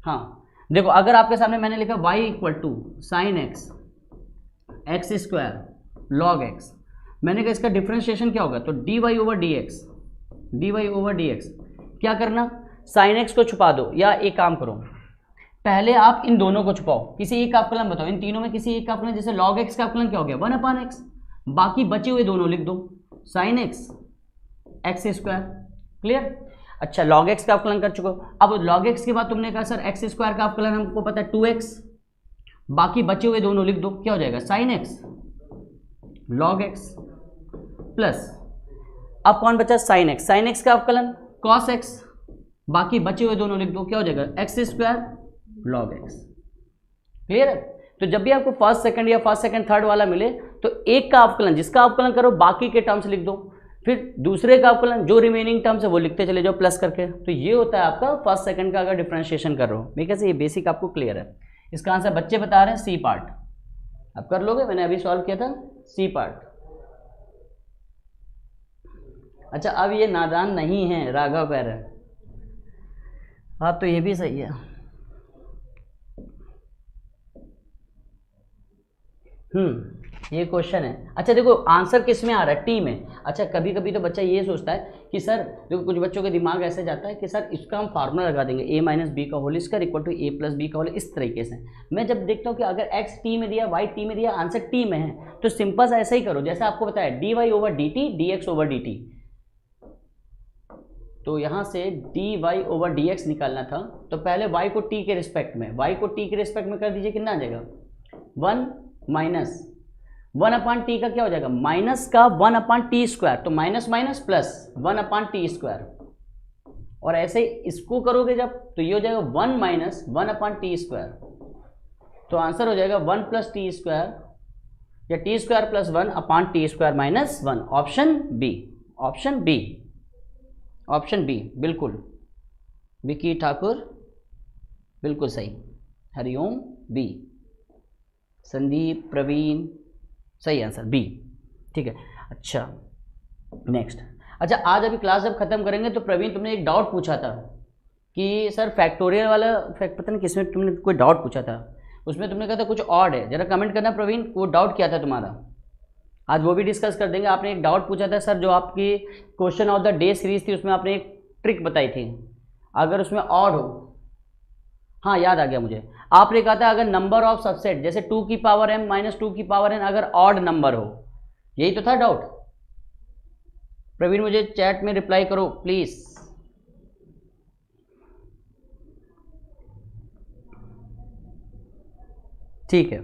हाँ देखो, अगर आपके सामने मैंने लिखा y equal to sine x square log x, मैंने कहा इसका डिफरेंशिएशन क्या होगा, तो dy ओवर डी एक्स, क्या करना, साइन एक्स को छुपा दो, या एक काम करो, पहले आप इन दोनों को छुपाओ, किसी एक का अवकलन बताओ, इन तीनों में किसी एक का अवकलन, जैसे लॉग एक्स का अवकलन क्या हो गया 1/x, बाकी बचे हुए दोनों लिख दो, साइन एक्स स्क्वायर। क्लियर, अच्छा लॉग एक्स का अवकलन कर चुको, अब लॉग एक्स के बाद तुमने कहा सर एक्स स्क्वायर का अवकलन हमको पता है 2x, बाकी बचे हुए दोनों लिख दो, क्या हो जाएगा sine x log x plus, अब कौन बचा साइन एक्स का अवकलन कॉस एक्स, बाकी बचे हुए दोनों लिख दो, क्या हो जाएगा x square log x. Clear है, तो जब भी आपको फर्स्ट सेकंड या फर्स्ट सेकंड थर्ड वाला मिले, तो एक का अवकलन जिसका अवकलन करो बाकी के टर्म्स लिख दो, फिर दूसरे का अवकलन जो रिमेनिंग टर्म्स है वो लिखते चले जाओ प्लस करके। तो ये होता है आपका फर्स्ट सेकंड का अगर डिफरेंशिएशन कर रहे हो। मेरे कैसे ये बेसिक आपको क्लियर है। इसका आंसर बच्चे बता रहे हैं सी पार्ट, आप कर लोगे, मैंने अभी सॉल्व किया था सी पार्ट। अच्छा अब ये नादान नहीं है, राघव पैर है, हाँ तो ये भी सही है। ये क्वेश्चन है। अच्छा देखो आंसर किस में आ रहा है, टी में। अच्छा कभी कभी तो बच्चा ये सोचता है कि सर देखो कुछ बच्चों के दिमाग ऐसे जाता है कि सर इसका हम फार्मूला लगा देंगे a माइनस बी का whole square equal to a plus b का होल, इस तरीके से। मैं जब देखता हूँ कि अगर x टी में दिया y टी में दिया आंसर टी में है, तो सिंपल सा ऐसा ही करो जैसे आपको बताया dy over D T dx over D T. तो यहाँ से dy ओवर dx निकालना था, तो पहले y को t के रिस्पेक्ट में, कर दीजिए, कितना आ जाएगा 1 माइनस 1/t का क्या हो जाएगा माइनस का 1/t स्क्वायर, तो minus minus plus 1/t square. और ऐसे इसको करोगे जब, तो ये हो जाएगा 1 माइनस 1/t स्क्वायर। तो आंसर हो जाएगा 1 प्लस टी स्क्वायर या t square plus 1/t square minus 1। Option B बिल्कुल, विकी ठाकुर बिल्कुल सही, हरिओम बी, संदीप प्रवीण सही आंसर बी। ठीक है, अच्छा नेक्स्ट। अच्छा आज अभी क्लास जब खत्म करेंगे तो प्रवीण तुमने एक डाउट पूछा था कि सर फैक्टोरियल वाला पता नहीं किसमें तुमने कोई डाउट पूछा था, उसमें तुमने कहा था कुछ ऑड है, जरा कमेंट करना प्रवीण वो डाउट क्या था तुम्हारा, आज वो भी डिस्कस कर देंगे। आपने एक डाउट पूछा था सर, जो आपकी question of the day series थी उसमें आपने एक ट्रिक बताई थी, अगर उसमें ऑड हो, हाँ याद आ गया मुझे, आपने कहा था अगर नंबर ऑफ सबसेट जैसे 2 की पावर m माइनस 2 की पावर n अगर ऑड नंबर हो, यही तो था डाउट। प्रवीण मुझे चैट में रिप्लाई करो प्लीज। ठीक है,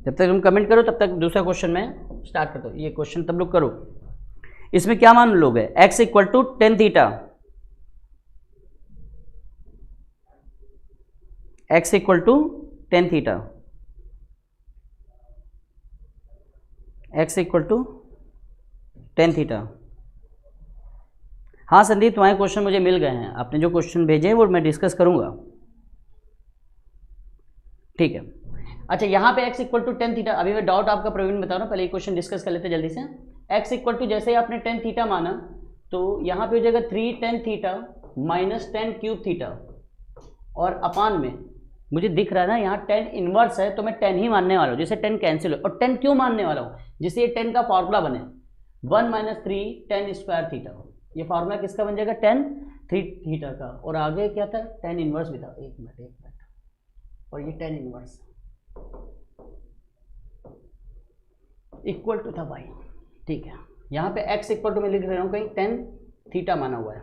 जब तक तुम कमेंट करो तब तक दूसरा क्वेश्चन में स्टार्ट कर दो। ये क्वेश्चन तब लोग करो, इसमें क्या मान लोगे, x equal to tan theta, x equal to tan theta, x equal to tan theta. हाँ संदीप तुम्हारे क्वेश्चन मुझे मिल गए हैं, आपने जो क्वेश्चन भेजे हैं वो मैं डिस्कस करूंगा। ठीक है, अच्छा यहाँ पे x equal to tan theta, अभी मैं डाउट आपका प्रवीण बता रहा हूँ, पहले ये क्वेश्चन डिस्कस कर लेते जल्दी से। x इक्वल टू जैसे ही आपने टेन थीटा माना तो यहाँ पे हो जाएगा 3 tan theta minus 10 cube theta, और अपान में मुझे दिख रहा है ना यहाँ 10 इनवर्स है, तो मैं 10 ही मानने वाला हूँ, जिससे 10 कैंसिल हो। और 10 क्यों मानने वाला हूँ? जिससे ये 10 का फॉर्मूला बने 1 माइनस 3 tan स्क्वायर थीटा। ये फार्मूला किसका बन जाएगा? tan थीटा का। और आगे क्या था? tan इनवर्स भी था। एक मिनट, और ये tan इनवर्स इक्वल टू था y। ठीक है, यहाँ पे x इक्वल टू मैं लिख रहा हूँ कहीं tan थीटा माना हुआ है।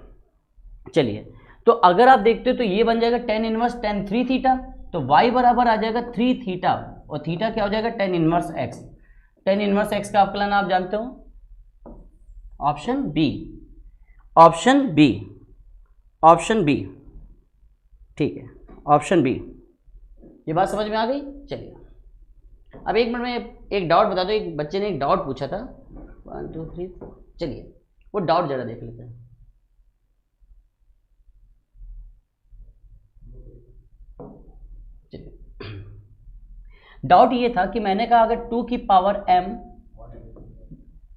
चलिए, तो अगर आप देखते हो तो ये बन जाएगा tan इनवर्स tan 3 थीटा, तो y बराबर आ जाएगा 3 थीटा, और थीटा क्या हो जाएगा? tan inverse x। tan inverse x का अवकलन आप जानते हो, option B, option B, option B. ठीक है, ऑप्शन बी। ये बात समझ में आ गई? चलिए, अब एक मिनट में एक डाउट बता दो। एक बच्चे ने एक डाउट पूछा था, 1 2 3, चलिए वो डाउट जरा देख लेते हैं। चलिए, डाउट ये था कि मैंने कहा अगर 2 की पावर m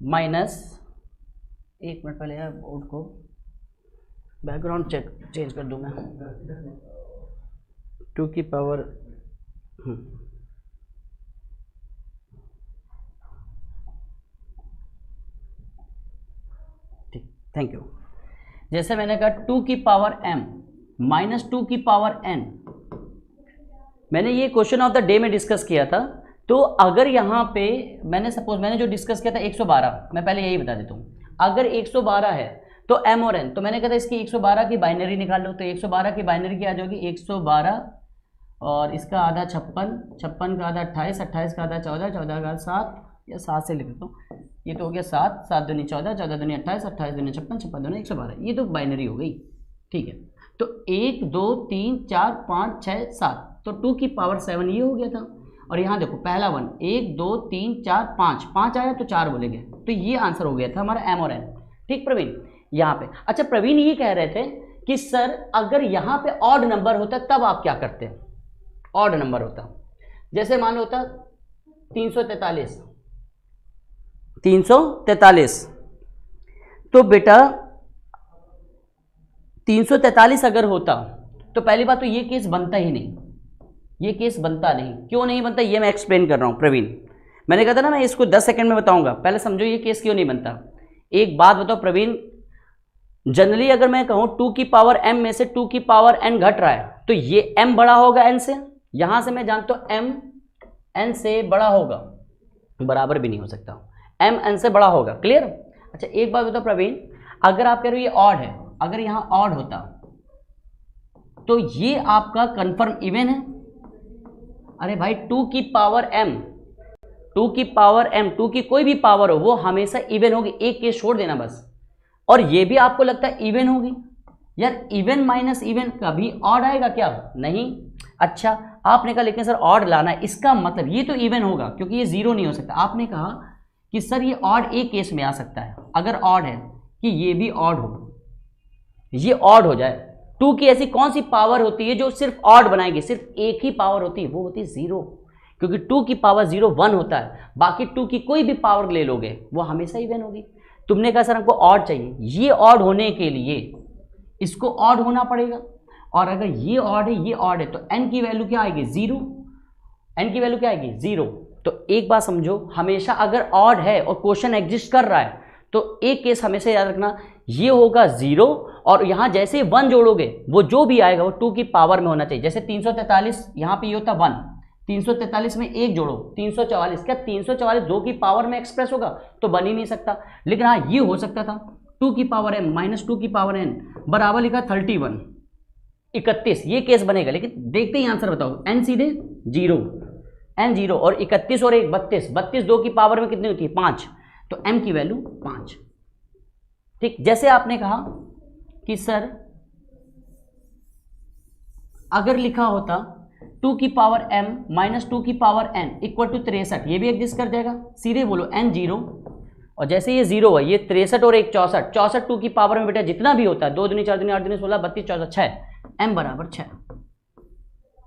माइनस, एक मिनट पहले यार बोर्ड को बैकग्राउंड चेंज कर दूं मैं। 2 की पावर ठीक, थैंक यू। जैसे मैंने कहा 2 की पावर m माइनस 2 की पावर n, मैंने ये क्वेश्चन ऑफ द डे में डिस्कस किया था। तो अगर यहाँ पे मैंने जो डिस्कस किया था 112, मैं पहले यही बता देता हूँ। अगर 112 है तो m और n, तो मैंने कहा था इसकी 112 की बाइनरी निकाल लो। तो 112 की बाइनरी क्या आ जाएगी? 112 और इसका आधा 56, 56 का आधा 28, 28 का आधा 14, 14 का 7, या 7 से लिख देता हूँ। ये तो हो गया 7, 7 दूनी 14, 14 दूनी 28, 28 दूनी 56, 56 दूनी 112। ये तो बाइनरी हो गई। ठीक है, तो 1 2 3 4 5 6 7, तो 2 की पावर 7 ये हो गया था। और यहाँ देखो पहला वन 1 2 3 4 5, 5 आया तो 4 बोलेंगे, तो ये आंसर हो गया था हमारा m और n। ठीक प्रवीण, यहाँ पे अच्छा प्रवीण ये कह रहे थे कि सर अगर यहाँ पे ऑड नंबर होता तब आप क्या करते? ऑड नंबर होता, जैसे मान लो होता 343, 343, तो बेटा 343 अगर होता तो पहली बात तो ये केस बनता ही नहीं, ये केस बनता नहीं। क्यों नहीं बनता ये मैं एक्सप्लेन कर रहा हूँ प्रवीण। मैंने कहा था ना मैं इसको 10 सेकंड में बताऊंगा, पहले समझो ये केस क्यों नहीं बनता। एक बात बताओ प्रवीण, जनरली अगर मैं कहूँ 2 की पावर m में से 2 की पावर n घट रहा है तो ये m बड़ा होगा n से। यहां से मैं जानता हूँ m n से बड़ा होगा, बराबर भी नहीं हो सकता, m n से बड़ा होगा। क्लियर? अच्छा एक बात बताओ प्रवीण, अगर आप कह रहे हो ये ऑड है, अगर यहाँ ऑड होता तो ये आपका कंफर्म इवन है। अरे भाई 2 की पावर m, 2 की पावर m, 2 की कोई भी पावर हो वो हमेशा इवन होगी, एक केस छोड़ देना बस। और ये भी आपको लगता है इवन होगी? यार इवन माइनस इवन कभी ऑड आएगा क्या? नहीं। अच्छा आपने कहा लेकिन सर ऑड लाना है, इसका मतलब ये तो इवन होगा क्योंकि ये जीरो नहीं हो सकता। आपने कहा कि सर ये ऑड एक केस में आ सकता है, अगर ऑड है कि ये भी ऑड हो, ये ऑड हो जाए। 2 की ऐसी कौन सी पावर होती है जो सिर्फ ऑड बनाएगी? सिर्फ एक ही पावर होती है, वो होती है 0, क्योंकि 2 की पावर 0 1 होता है। बाकी 2 की कोई भी पावर ले लोगे वो हमेशा इवन होगी। तुमने कहा सर हमको ऑड चाहिए, ये ऑड होने के लिए इसको ऑड होना पड़ेगा, और अगर ये ऑड है ये ऑड है तो n की वैल्यू क्या आएगी? 0। n की वैल्यू क्या आएगी? 0। तो एक बात समझो, हमेशा अगर ऑड है और क्वेश्चन एग्जिस्ट कर रहा है तो एक केस हमेशा याद रखना, ये होगा 0 और यहाँ जैसे 1 जोड़ोगे वो जो भी आएगा वो 2 की पावर में होना चाहिए। जैसे 343 यहाँ पे ये होता 1, 343 में 1 जोड़ो 344, क्या 344 2 की पावर में एक्सप्रेस होगा? तो बन ही नहीं सकता। लेकिन हाँ ये हो सकता था 2 की पावर m माइनस 2 की पावर n बराबर लिखा 31, 31, ये केस बनेगा। लेकिन देखते ही आंसर बताओ, n सीधे 0, n 0 और 31 और 1 32, 32 2 की पावर में कितनी होती है? 5, तो m की वैल्यू 5। ठीक, जैसे आपने कहा कि सर अगर लिखा होता 2 की पावर m माइनस 2 की पावर n इक्वल टू 63, ये भी एग्जिस्ट कर जाएगा। सीधे बोलो n 0, और जैसे ये 0 है, ये 63 और 1 64, 64 2 की पावर में बेटा जितना भी होता है 2 दूनी 4 दूनी 8 दूनी 16 32 14 6, m बराबर 6।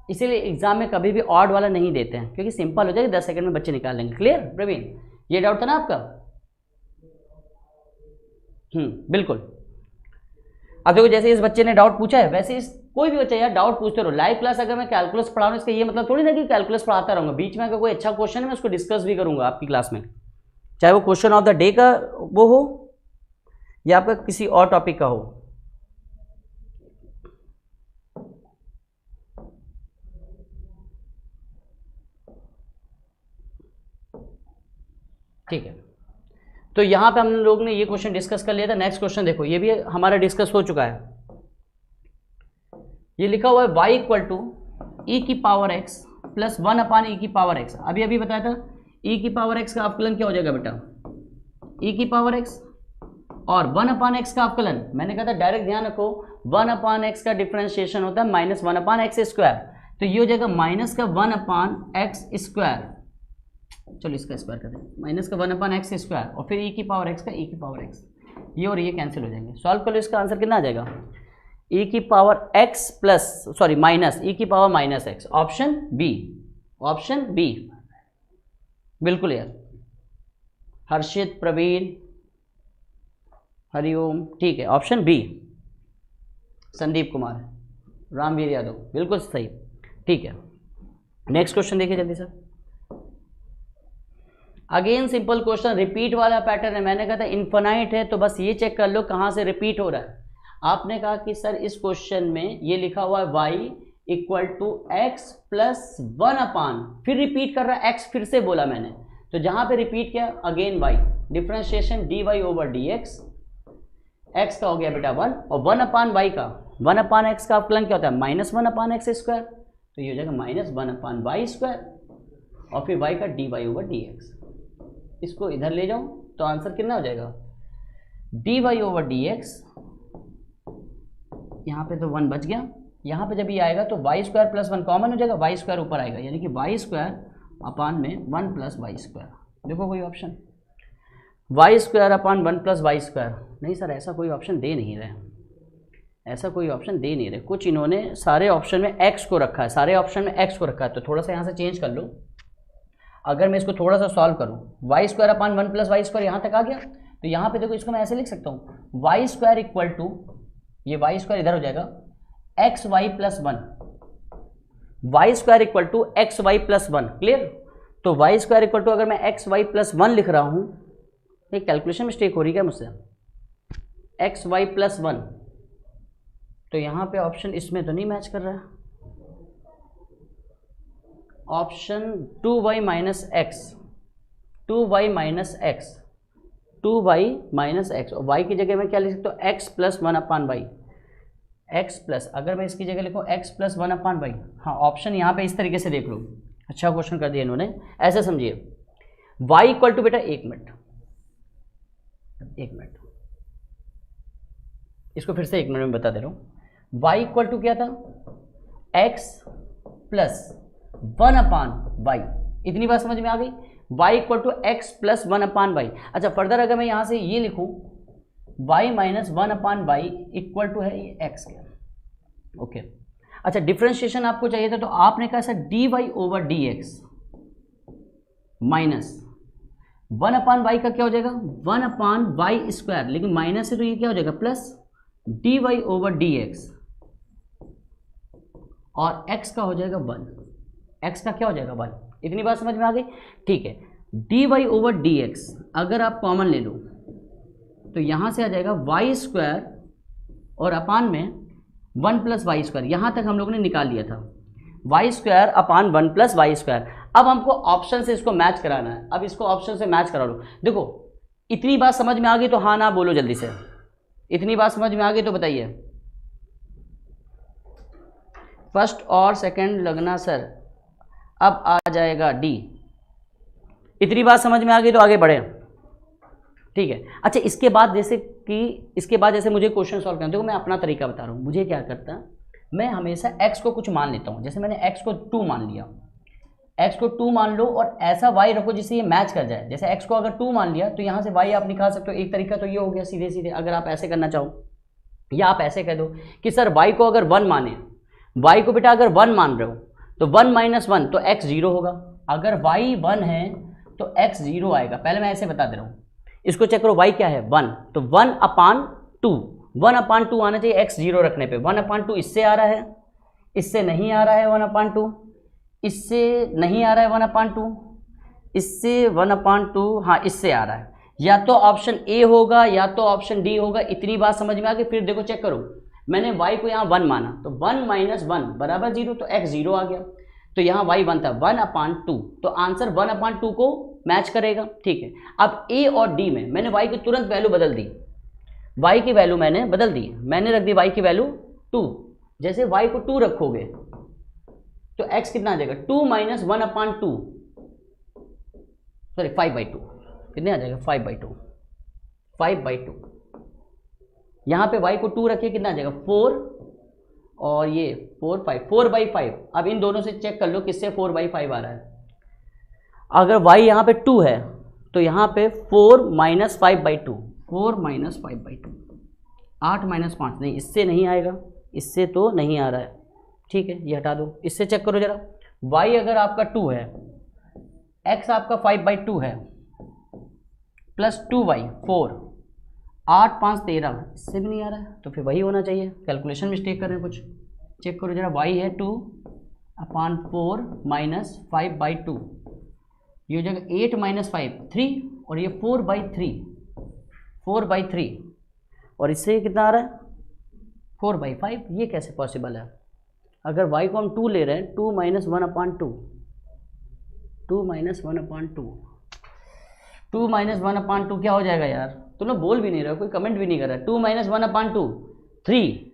इसीलिए एग्जाम में कभी भी ऑड वाला नहीं देते हैं क्योंकि सिंपल हो जाएगा, 10 सेकंड में बच्चे निकाल लेंगे। क्लियर प्रवीण? ये डाउट था ना आपका? बिल्कुल। अब देखो जैसे इस बच्चे ने डाउट पूछा है वैसे इस कोई भी बच्चा यार डाउट पूछते रहो। लाइव क्लास अगर मैं कैलकुलस पढ़ा रहा हूँ इसका ये मतलब थोड़ी ना कि कैलकुलस पढ़ाता रहूँगा, बीच में अगर कोई अच्छा क्वेश्चन है मैं उसको डिस्कस भी करूँगा आपकी क्लास में, चाहे वो क्वेश्चन ऑफ द डे का वो हो या आपका किसी और टॉपिक का हो। ठीक है, तो यहाँ पे हम लोग ने ये क्वेश्चन डिस्कस कर लिया था। नेक्स्ट क्वेश्चन देखो, ये भी हमारा डिस्कस हो चुका है। ये लिखा हुआ है y इक्वल टू ई की पावर x प्लस 1 अपान ई की पावर x। अभी अभी बताया था e की पावर x का अवकलन क्या हो जाएगा बेटा, e की पावर x, और 1 अपान x का अवकलन मैंने कहा था डायरेक्ट ध्यान रखो 1 अपान x का डिफरेंशिएशन होता है माइनस 1 अपान एक्स स्क्वायर, तो ये हो जाएगा माइनस का 1 अपान एक्स स्क्वायर, चलो इसका स्क्वायर कर दें, माइनस का 1 अपान एक्स स्क्वायर और फिर e की पावर x का e की पावर x, ये और ये कैंसिल हो जाएंगे। सॉल्व कर लो, इसका आंसर कितना आ जाएगा e की power x plus sorry minus e की power minus x, option B, option B बिल्कुल यार। हर्षित, प्रवीण, हरिओम, ठीक है ऑप्शन बी। संदीप कुमार, रामवीर यादव, बिल्कुल सही, ठीक है। नेक्स्ट क्वेश्चन देखिए जल्दी sir. Again simple question, repeat वाला पैटर्न है। मैंने कहा था इन्फिनाइट है तो बस ये चेक कर लो कहाँ से रिपीट हो रहा है। आपने कहा कि सर इस क्वेश्चन में ये लिखा हुआ है y equal to x plus 1 upon, फिर रिपीट कर रहा है x, फिर से बोला मैंने, तो जहाँ पे रिपीट किया again y, differentiation dy over dx, x का हो गया बेटा 1 और 1 अपान y का 1 अपान x का अवकलन क्या होता है माइनस 1 अपान एक्स स्क्वायर, तो ये हो जाएगा माइनस 1 अपान वाई स्क्वायर और फिर y का dy ओवर dx। इसको इधर ले जाओ तो आंसर कितना हो जाएगा dy ओवर dx, यहाँ पे तो 1 बच गया, यहाँ पे जब ये आएगा तो वाई स्क्वायर प्लस 1 कॉमन हो जाएगा, वाई स्क्वायर ऊपर आएगा, यानी कि वाई स्क्वायर अपान में 1 प्लस वाई स्क्वायर। देखो कोई option y square upon 1 plus y square, नहीं सर ऐसा कोई ऑप्शन दे नहीं रहे, ऐसा कोई ऑप्शन दे नहीं रहे। कुछ इन्होंने सारे ऑप्शन में एक्स को रखा है, सारे ऑप्शन में एक्स को रखा है, तो थोड़ा सा यहाँ से चेंज कर लो। अगर मैं इसको थोड़ा सा सॉल्व करूँ, y square upon 1 plus y square यहाँ तक आ गया, तो यहाँ पे देखो इसको मैं ऐसे लिख सकता हूँ वाई स्क्वायर इक्वल टू, ये वाई स्क्वायर इधर हो जाएगा x y plus 1, y square equal to x y plus 1, clear. तो वाई स्क्वायर इक्वल टू अगर मैं एक्स वाई प्लस 1 लिख रहा हूँ, ये कैलकुलेशन मिस्टेक हो रही है मुझसे, एक्स वाई प्लस 1, तो यहाँ पे ऑप्शन इसमें तो नहीं मैच कर रहा है, option 2y minus x, 2y minus x, 2y minus x, और y की जगह मैं क्या लिख सकता हूँ x plus 1 upon Y, x plus, अगर मैं इसकी जगह लिखूँ x प्लस 1 अपान वाई, हाँ ऑप्शन यहाँ पे इस तरीके से देख लो, अच्छा क्वेश्चन कर दिया इन्होंने, ऐसे समझिए y इक्वल टू बेटा एक मिनट, इसको फिर से 1 मिनट में बता दे रहा हूँ। y इक्वल टू क्या था x प्लस 1 अपान वाई, इतनी बात समझ में आ गई, y equal to x plus 1 upon y. अच्छा फर्दर अगर मैं यहाँ से ये लिखूँ y minus 1 upon y equal to है ये x के, ओके। अच्छा डिफरेंशिएशन आपको चाहिए था तो आपने कहा sir dy over dx minus 1 upon Y का क्या हो जाएगा 1 अपान वाई स्क्वायर, लेकिन माइनस है तो ये क्या हो जाएगा प्लस dy ओवर dx, और x का हो जाएगा 1, x का क्या हो जाएगा 1, इतनी बात समझ में आ गई, ठीक है। dy ओवर dx अगर आप कॉमन ले लो तो यहाँ से आ जाएगा वाई स्क्वायर और अपान में 1 प्लस वाई स्क्वायर, यहाँ तक हम लोगों ने निकाल लिया था, y square upon 1 plus y square. अब हमको ऑप्शन से इसको मैच कराना है, अब इसको ऑप्शन से मैच करा लो। देखो इतनी बात समझ में आ गई तो हाँ ना बोलो जल्दी से, इतनी बात समझ में आ गई तो बताइए। फर्स्ट और सेकंड लगना सर, अब आ जाएगा डी, इतनी बात समझ में आ गई तो आगे बढ़े, ठीक है। अच्छा इसके बाद जैसे मुझे क्वेश्चन सॉल्व करना, देखो मैं अपना तरीका बता रहा हूँ, मुझे क्या करता है, मैं हमेशा x को कुछ मान लेता हूँ, जैसे मैंने x को 2 मान लिया, x को 2 मान लो और ऐसा y रखो जिससे ये मैच कर जाए। जैसे x को अगर 2 मान लिया तो यहाँ से y आप निकाल सकते हो, एक तरीका तो ये हो गया सीधे सीधे, अगर आप ऐसे करना चाहो, या आप ऐसे कह दो कि सर y को अगर 1 माने, y को बेटा अगर 1 मान रहे हो तो 1 माइनस 1 तो x 0 होगा, अगर y 1 है तो x 0 आएगा। पहले मैं ऐसे बता दे रहा हूँ, इसको चेक करो y क्या है 1, तो 1 अपान 2, 1/2 आना चाहिए x 0 रखने पे। 1/2 इससे आ रहा है, इससे नहीं आ रहा है 1/2, इससे नहीं आ रहा है 1/2, इससे 1/2, हाँ इससे आ रहा है। या तो ऑप्शन ए होगा या तो ऑप्शन डी होगा। इतनी बात समझ में आ गई। फिर देखो चेक करो, मैंने y को यहाँ 1 माना तो 1 - 1 बराबर 0, तो x 0 आ गया। तो यहाँ y 1 था, 1/2, तो आंसर 1/2 को मैच करेगा। ठीक है, अब a और d में मैंने y की तुरंत वैल्यू बदल दी, y की वैल्यू मैंने बदल दी, मैंने रख दी y की वैल्यू 2। जैसे y को 2 रखोगे तो x कितना आ जाएगा, 2 - 1/2, सॉरी 5/2, कितने आ जाएगा 5/2। यहाँ पे y को 2 रखिए, कितना आ जाएगा 4, और ये 4/5। अब इन दोनों से चेक कर लो किससे 4/5 आ रहा है। अगर y यहाँ पे 2 है तो यहाँ पे 4 - 5/2, 4 - 5/2, 8 - 5 नहीं, इससे नहीं आएगा, इससे तो नहीं आ रहा है। ठीक है, ये हटा दो। इससे चेक करो जरा, y अगर आपका 2 है, x आपका 5/2 है, प्लस 2y 4, 8 - 5 13, इससे भी नहीं आ रहा है, तो फिर वही होना चाहिए। कैलकुलेशन मिस्टेक कर रहे हैं कुछ। चेक करो जरा, y है 2/4 - 5/2, ये हो जाएगा 8 - 5 3, और ये 4/3, और इससे कितना आ रहा है 4/5। ये कैसे पॉसिबल है? अगर y को हम 2 ले रहे हैं, 2 - 1/2, 2 - 1/2 क्या हो जाएगा यार? तुम लोग बोल भी नहीं रहे हो, कोई कमेंट भी नहीं कर रहा है। 2 - 1/2 3,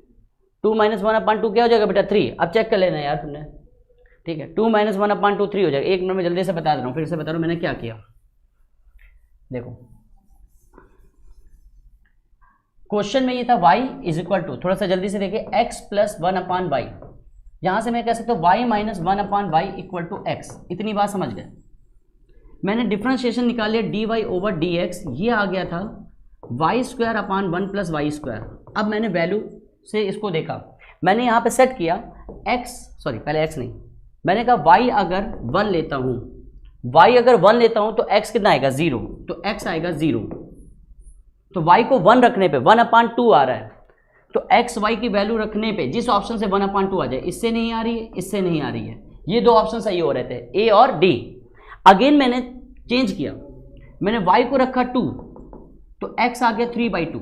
2 - 1/2 क्या हो जाएगा बेटा 3। अब चेक कर लेना यार तुमने। ठीक है, 2 - 1/2 3 हो जाएगा। एक मिनट में जल्दी से बता दे रहा हूँ, फिर से बता रहा हूँ मैंने क्या किया। देखो क्वेश्चन में ये था y = थोड़ा सा जल्दी से देखिए, x + 1/y। यहाँ से मैं कह सकता हूँ y - 1/y = x। इतनी बात समझ गए। मैंने डिफरेंशिएशन निकाल लिया dy/dx, ये आ गया था y² / 1 + y²। अब मैंने वैल्यू से इसको देखा, मैंने यहाँ पे सेट किया पहले x नहीं, मैंने कहा y अगर 1 लेता हूँ, तो x कितना आएगा 0, तो x आएगा 0। तो y को 1 रखने पे 1/2 आ रहा है, तो x y की वैल्यू रखने पे जिस ऑप्शन से 1/2 आ जाए, इससे नहीं आ रही है, इससे नहीं आ रही है, ये दो ऑप्शन सही हो रहे थे, a और d। अगेन मैंने चेंज किया, मैंने y को रखा 2, तो x आ गया 3/2,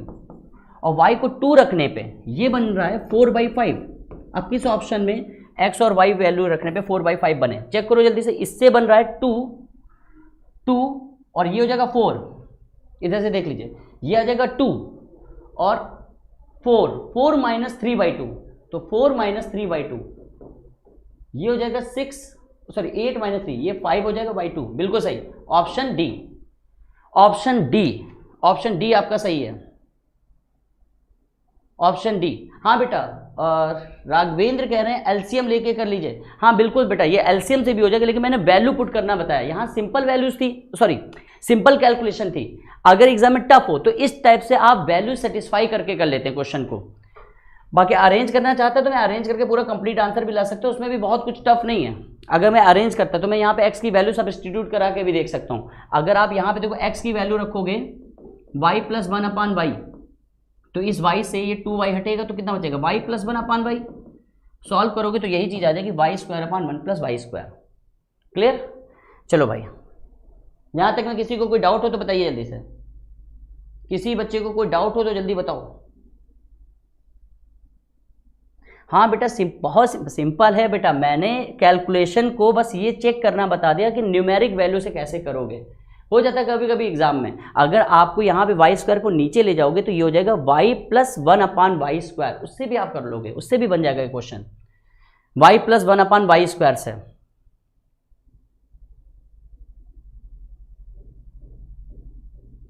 और y को 2 रखने पे ये बन रहा है 4/5। अब किस ऑप्शन में x और y वैल्यू रखने पे 4/5 बने? चेक करो जल्दी से। इससे बन रहा है 2 और ये हो जाएगा 4, इधर से देख लीजिए, ये आ जाएगा 2 और 4 - 3/2, तो 4 - 3/2, ये हो जाएगा 8 - 3, ये 5 हो जाएगा 2। बिल्कुल सही, ऑप्शन डी आपका सही है, ऑप्शन डी। हाँ बेटा, राघवेंद्र कह रहे हैं एलसीएम लेके कर लीजिए। हाँ बिल्कुल बेटा, ये एलसीएम से भी हो जाएगा, लेकिन मैंने वैल्यू पुट करना बताया। यहाँ सिंपल वैल्यूज थी, सिंपल कैलकुलेशन थी। अगर एग्जाम में टफ हो तो इस टाइप से आप वैल्यू सेटिस्फाई करके कर लेते हैं क्वेश्चन को। बाकी अरेंज करना चाहता तो मैं अरेंज करके पूरा कंप्लीट आंसर भी ला सकता हूँ, उसमें भी बहुत कुछ टफ नहीं है। अगर मैं अरेंज करता तो मैं यहाँ पे x की वैल्यू सब्स्टिट्यूट करा के भी देख सकता हूँ। अगर आप यहाँ पे देखो x की वैल्यू रखोगे y + 1/y, तो इस y से ये 2y हटेगा तो कितना बचेगा y + 1/y। सॉल्व करोगे तो यही चीज़ आ जाएगी y² / 1 + y²। क्लियर? चलो भाई, यहाँ तक में किसी को कोई डाउट हो तो बताइए जल्दी से। किसी बच्चे को कोई डाउट हो तो जल्दी बताओ। हाँ बेटा, बहुत सिंपल है बेटा। मैंने कैलकुलेशन को बस ये चेक करना बता दिया कि न्यूमेरिक वैल्यू से कैसे करोगे। हो जाता है कभी कभी एग्जाम में, अगर आपको यहाँ पे y² को नीचे ले जाओगे तो ये हो जाएगा y + 1/y²। उससे भी आप कर लोगे, उससे भी बन जाएगा क्वेश्चन y + 1/y² से।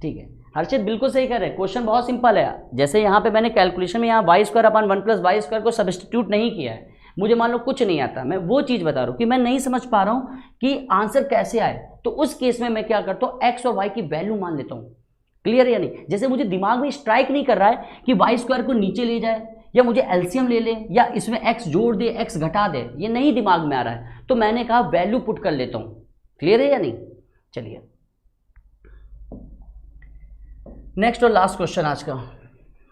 ठीक है, हर्षित बिल्कुल सही कह रहे हैं, क्वेश्चन बहुत सिंपल है। जैसे यहाँ पे मैंने कैलकुलेशन में यहाँ y² / 1 + y² को सब्स्टिट्यूट नहीं किया है। मुझे मान लो कुछ नहीं आता, मैं वो चीज़ बता रहा हूँ कि मैं नहीं समझ पा रहा हूँ कि आंसर कैसे आए, तो उस केस में मैं क्या करता हूँ, x और y की वैल्यू मान लेता हूँ। क्लियर है या नहीं? जैसे मुझे दिमाग में स्ट्राइक नहीं कर रहा है कि y² को नीचे ले जाए या मुझे एलसीएम ले ले या इसमें x जोड़ दे x घटा दे, ये नहीं दिमाग में आ रहा है, तो मैंने कहा वैल्यू पुट कर लेता हूँ। क्लियर है या नहीं? चलिए नेक्स्ट और लास्ट क्वेश्चन आज का।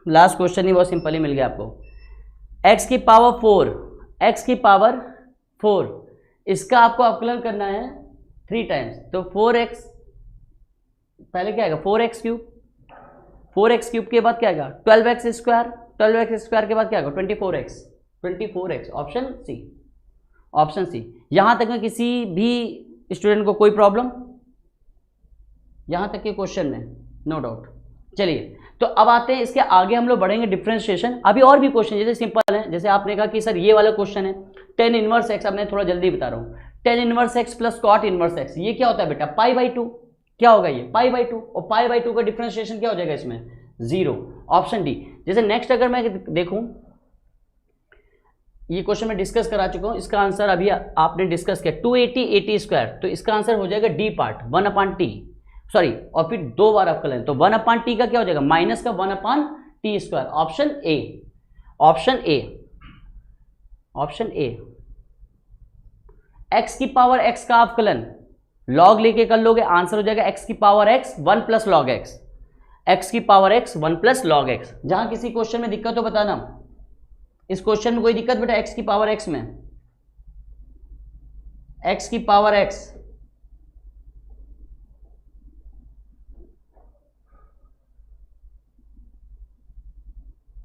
लास्ट क्वेश्चन ही बहुत सिंपल ही मिल गया आपको। x की पावर 4, x की पावर 4, इसका आपको अवकलन करना है 3 टाइम्स। तो 4x पहले क्या आएगा 4x क्यूब, 4x क्यूब के बाद क्या आएगा 12x स्क्वायर, 12x स्क्वायर के बाद क्या आएगा 24x, 24x। Option C, option C. यहां तक में किसी भी स्टूडेंट को कोई प्रॉब्लम यहां तक के क्वेश्चन में? No doubt. चलिए तो अब आते हैं इसके आगे, हम लोग बढ़ेंगे डिफरेंशिएशन। अभी और भी क्वेश्चन जैसे सिंपल है, जैसे आपने कहा कि सर ये वाला क्वेश्चन है tan इनवर्स x, अब मैं थोड़ा जल्दी बता रहा हूँ। tan inverse x plus cot inverse x, ये क्या होता है बेटा π/2, क्या होगा ये π/2, और π/2 का डिफरेंशिएशन क्या हो जाएगा इसमें 0। Option D. जैसे नेक्स्ट अगर मैं देखूं, ये क्वेश्चन मैं डिस्कस करा चुका हूं, इसका आंसर अभी आपने डिस्कस किया 280 स्क्वायर, तो इसका आंसर हो जाएगा डी पार्ट 1/t, सॉरी, और फिर 2 बार अवकलन, तो 1/t का क्या हो जाएगा माइनस का 1/t square. Option A, option A, option A. x की पावर x का अवकलन लॉग लेके कर लोगे, आंसर हो जाएगा x की power x 1 plus log x, x की power x 1 plus log x। जहां किसी क्वेश्चन में दिक्कत हो बताना। इस क्वेश्चन में कोई दिक्कत बेटा x की पावर x में? x की पावर x,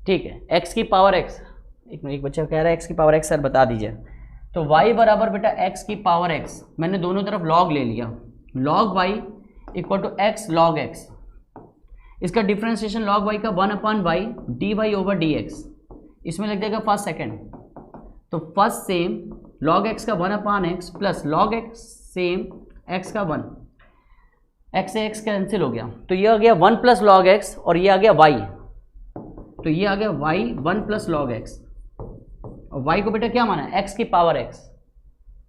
ठीक है, x की पावर x, एक बच्चा कह रहा है x की पावर x सर बता दीजिए। तो y बराबर बेटा x की पावर x, मैंने दोनों तरफ लॉग ले लिया, log y equal to x log x, इसका डिफरेंशिएशन लॉग y का 1/y dy ओवर dx, इसमें लग जाएगा फर्स्ट सेकेंड, तो फर्स्ट सेम लॉग x का 1/x plus log x same x का 1, x से x कैंसिल हो गया, तो ये आ गया 1 प्लस लॉग x और ये आ गया y, तो ये आ गया y 1 प्लस लॉग x, और y को बेटा क्या माना है x की पावर x,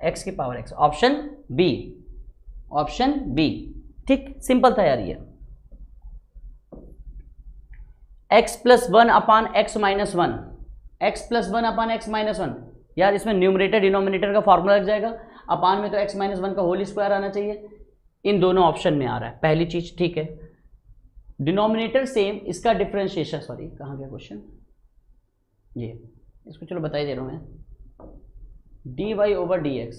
x की power x। Option B, option B. ठीक, सिंपल था यार ये। x plus 1/x-1, x plus 1/x-1, यार इसमें न्यूमरेटर डिनोमिनेटर का फॉर्मूला लग जाएगा, अपान में तो x-1 का होल स्क्वायर आना चाहिए, इन दोनों ऑप्शन में आ रहा है पहली चीज। ठीक है, डिनोमिनेटर सेम, इसका डिफरेंशिएशन, सॉरी कहाँ गया क्वेश्चन, ये इसको चलो बता ही दे रहा हूँ मैं, dy ओवर dx,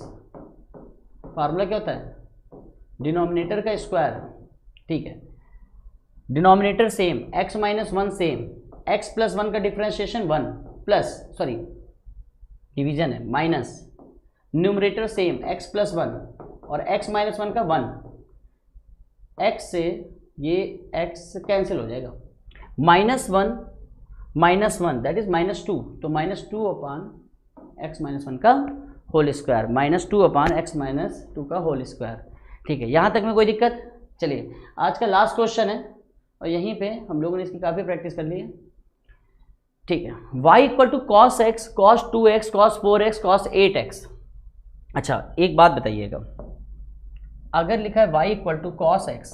फार्मूला क्या होता है डिनोमिनेटर का स्क्वायर, ठीक है, denominator same, x-1 same, x plus 1 का डिफरेंशिएशन 1 प्लस, सॉरी डिवीजन है, minus, numerator same x plus 1 और x-1 का 1, x से ये x कैंसिल हो जाएगा, -1 दैट इज -2, तो -2/x-1 का होल स्क्वायर, -2/x-2 का होल स्क्वायर। ठीक है, यहाँ तक में कोई दिक्कत? चलिए आज का लास्ट क्वेश्चन है और यहीं पे हम लोगों ने इसकी काफ़ी प्रैक्टिस कर ली है। ठीक है, y equal to cos x, cos 2x, cos 4x, cos 8x। अच्छा एक बात बताइएगा, अगर लिखा है y equal to cos x,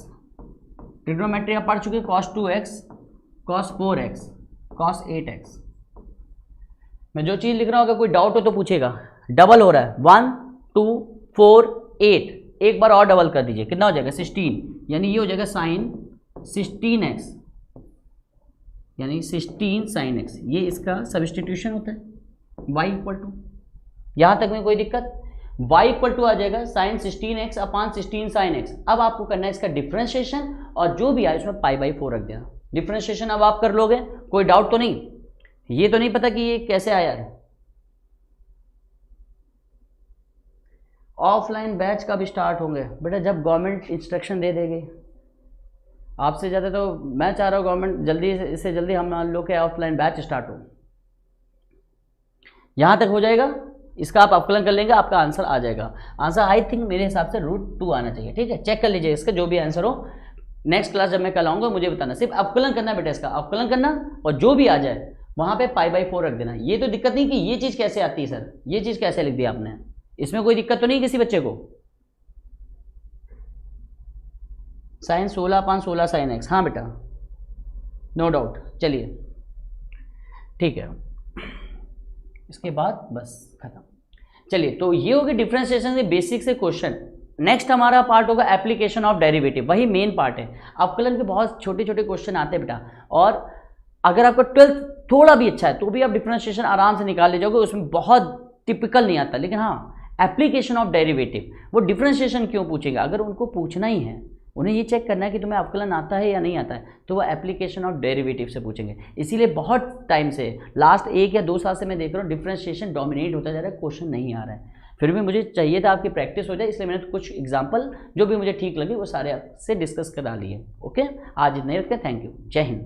trigonometry आप पढ़ चुके हैं, cos 2x, cos 4x, cos 8x, मैं जो चीज़ लिख रहा हूँ अगर कोई डाउट हो तो पूछेगा। डबल हो रहा है 1 2 4 8, एक बार और डबल कर दीजिए, कितना हो जाएगा 16, यानी ये हो जाएगा साइन 16x, यानी 16 साइन x, ये इसका सब्स्टिट्यूशन होता है y इक्वल टू, यहाँ तक में कोई दिक्कत? y इक्वल टू आ जाएगा साइन 16x अपान 16 साइन x। अब आपको करना है इसका डिफरेंशिएशन और जो भी आए उसमें π/4 रख देना। डिफरेंशिएशन अब आप कर लोगे, कोई डाउट तो नहीं? ये तो नहीं पता कि ये कैसे आया है? ऑफलाइन बैच कब स्टार्ट होंगे बेटा? जब गवर्नमेंट इंस्ट्रक्शन दे देगी। आपसे ज़्यादा तो मैं चाह रहा हूँ गवर्नमेंट जल्दी से जल्दी हम लोग के ऑफलाइन बैच स्टार्ट हो। यहाँ तक हो जाएगा, इसका आप अवकलन कर लेंगे, आपका आंसर आ जाएगा। आंसर आई थिंक मेरे हिसाब से √2 आना चाहिए। ठीक है, चेक कर लीजिए इसका जो भी आंसर हो। नेक्स्ट क्लास जब मैं कल आऊँगा मुझे बताना, सिर्फ अवकलन करना बेटा, इसका अवकलन करना और जो भी आ जाए वहाँ पे π/4 रख देना। ये तो दिक्कत नहीं कि ये चीज़ कैसे आती है सर, ये चीज़ कैसे लिख दी आपने, इसमें कोई दिक्कत तो नहीं किसी बच्चे को? साइन 16/16 साइन x, हाँ बेटा नो डाउट। चलिए ठीक है, इसके बाद बस खत्म। चलिए तो ये होगी डिफरेंशिएशन के बेसिक से क्वेश्चन। नेक्स्ट हमारा पार्ट होगा एप्लीकेशन ऑफ डेरिवेटिव, वही मेन पार्ट है। अवकलन के बहुत छोटे छोटे क्वेश्चन आते हैं बेटा, और अगर आपका 12th थोड़ा भी अच्छा है तो भी आप डिफरेंशिएशन आराम से निकाल ले जाओगे, उसमें बहुत टिपिकल नहीं आता। लेकिन हाँ, एप्लीकेशन ऑफ डेरिवेटिव, वो डिफरेंशिएशन क्यों पूछेगा? अगर उनको पूछना ही है, उन्हें ये चेक करना है कि तुम्हें अवकलन आता है या नहीं आता है, तो वो एप्लीकेशन ऑफ डेरिवेटिव से पूछेंगे। इसीलिए बहुत टाइम से, लास्ट 1 या 2 साल से मैं देख रहा हूँ डिफरेंशिएशन डोमिनेट होता जा रहा है, क्वेश्चन नहीं आ रहा है। फिर भी मुझे चाहिए था आपकी प्रैक्टिस हो जाए, इसलिए मैंने कुछ एग्जाम्पल जो भी मुझे ठीक लगे वो सारे आपसे डिस्कस करा लिए। ओके, आज इतना ही रखते हैं। थैंक यू, जय हिंद।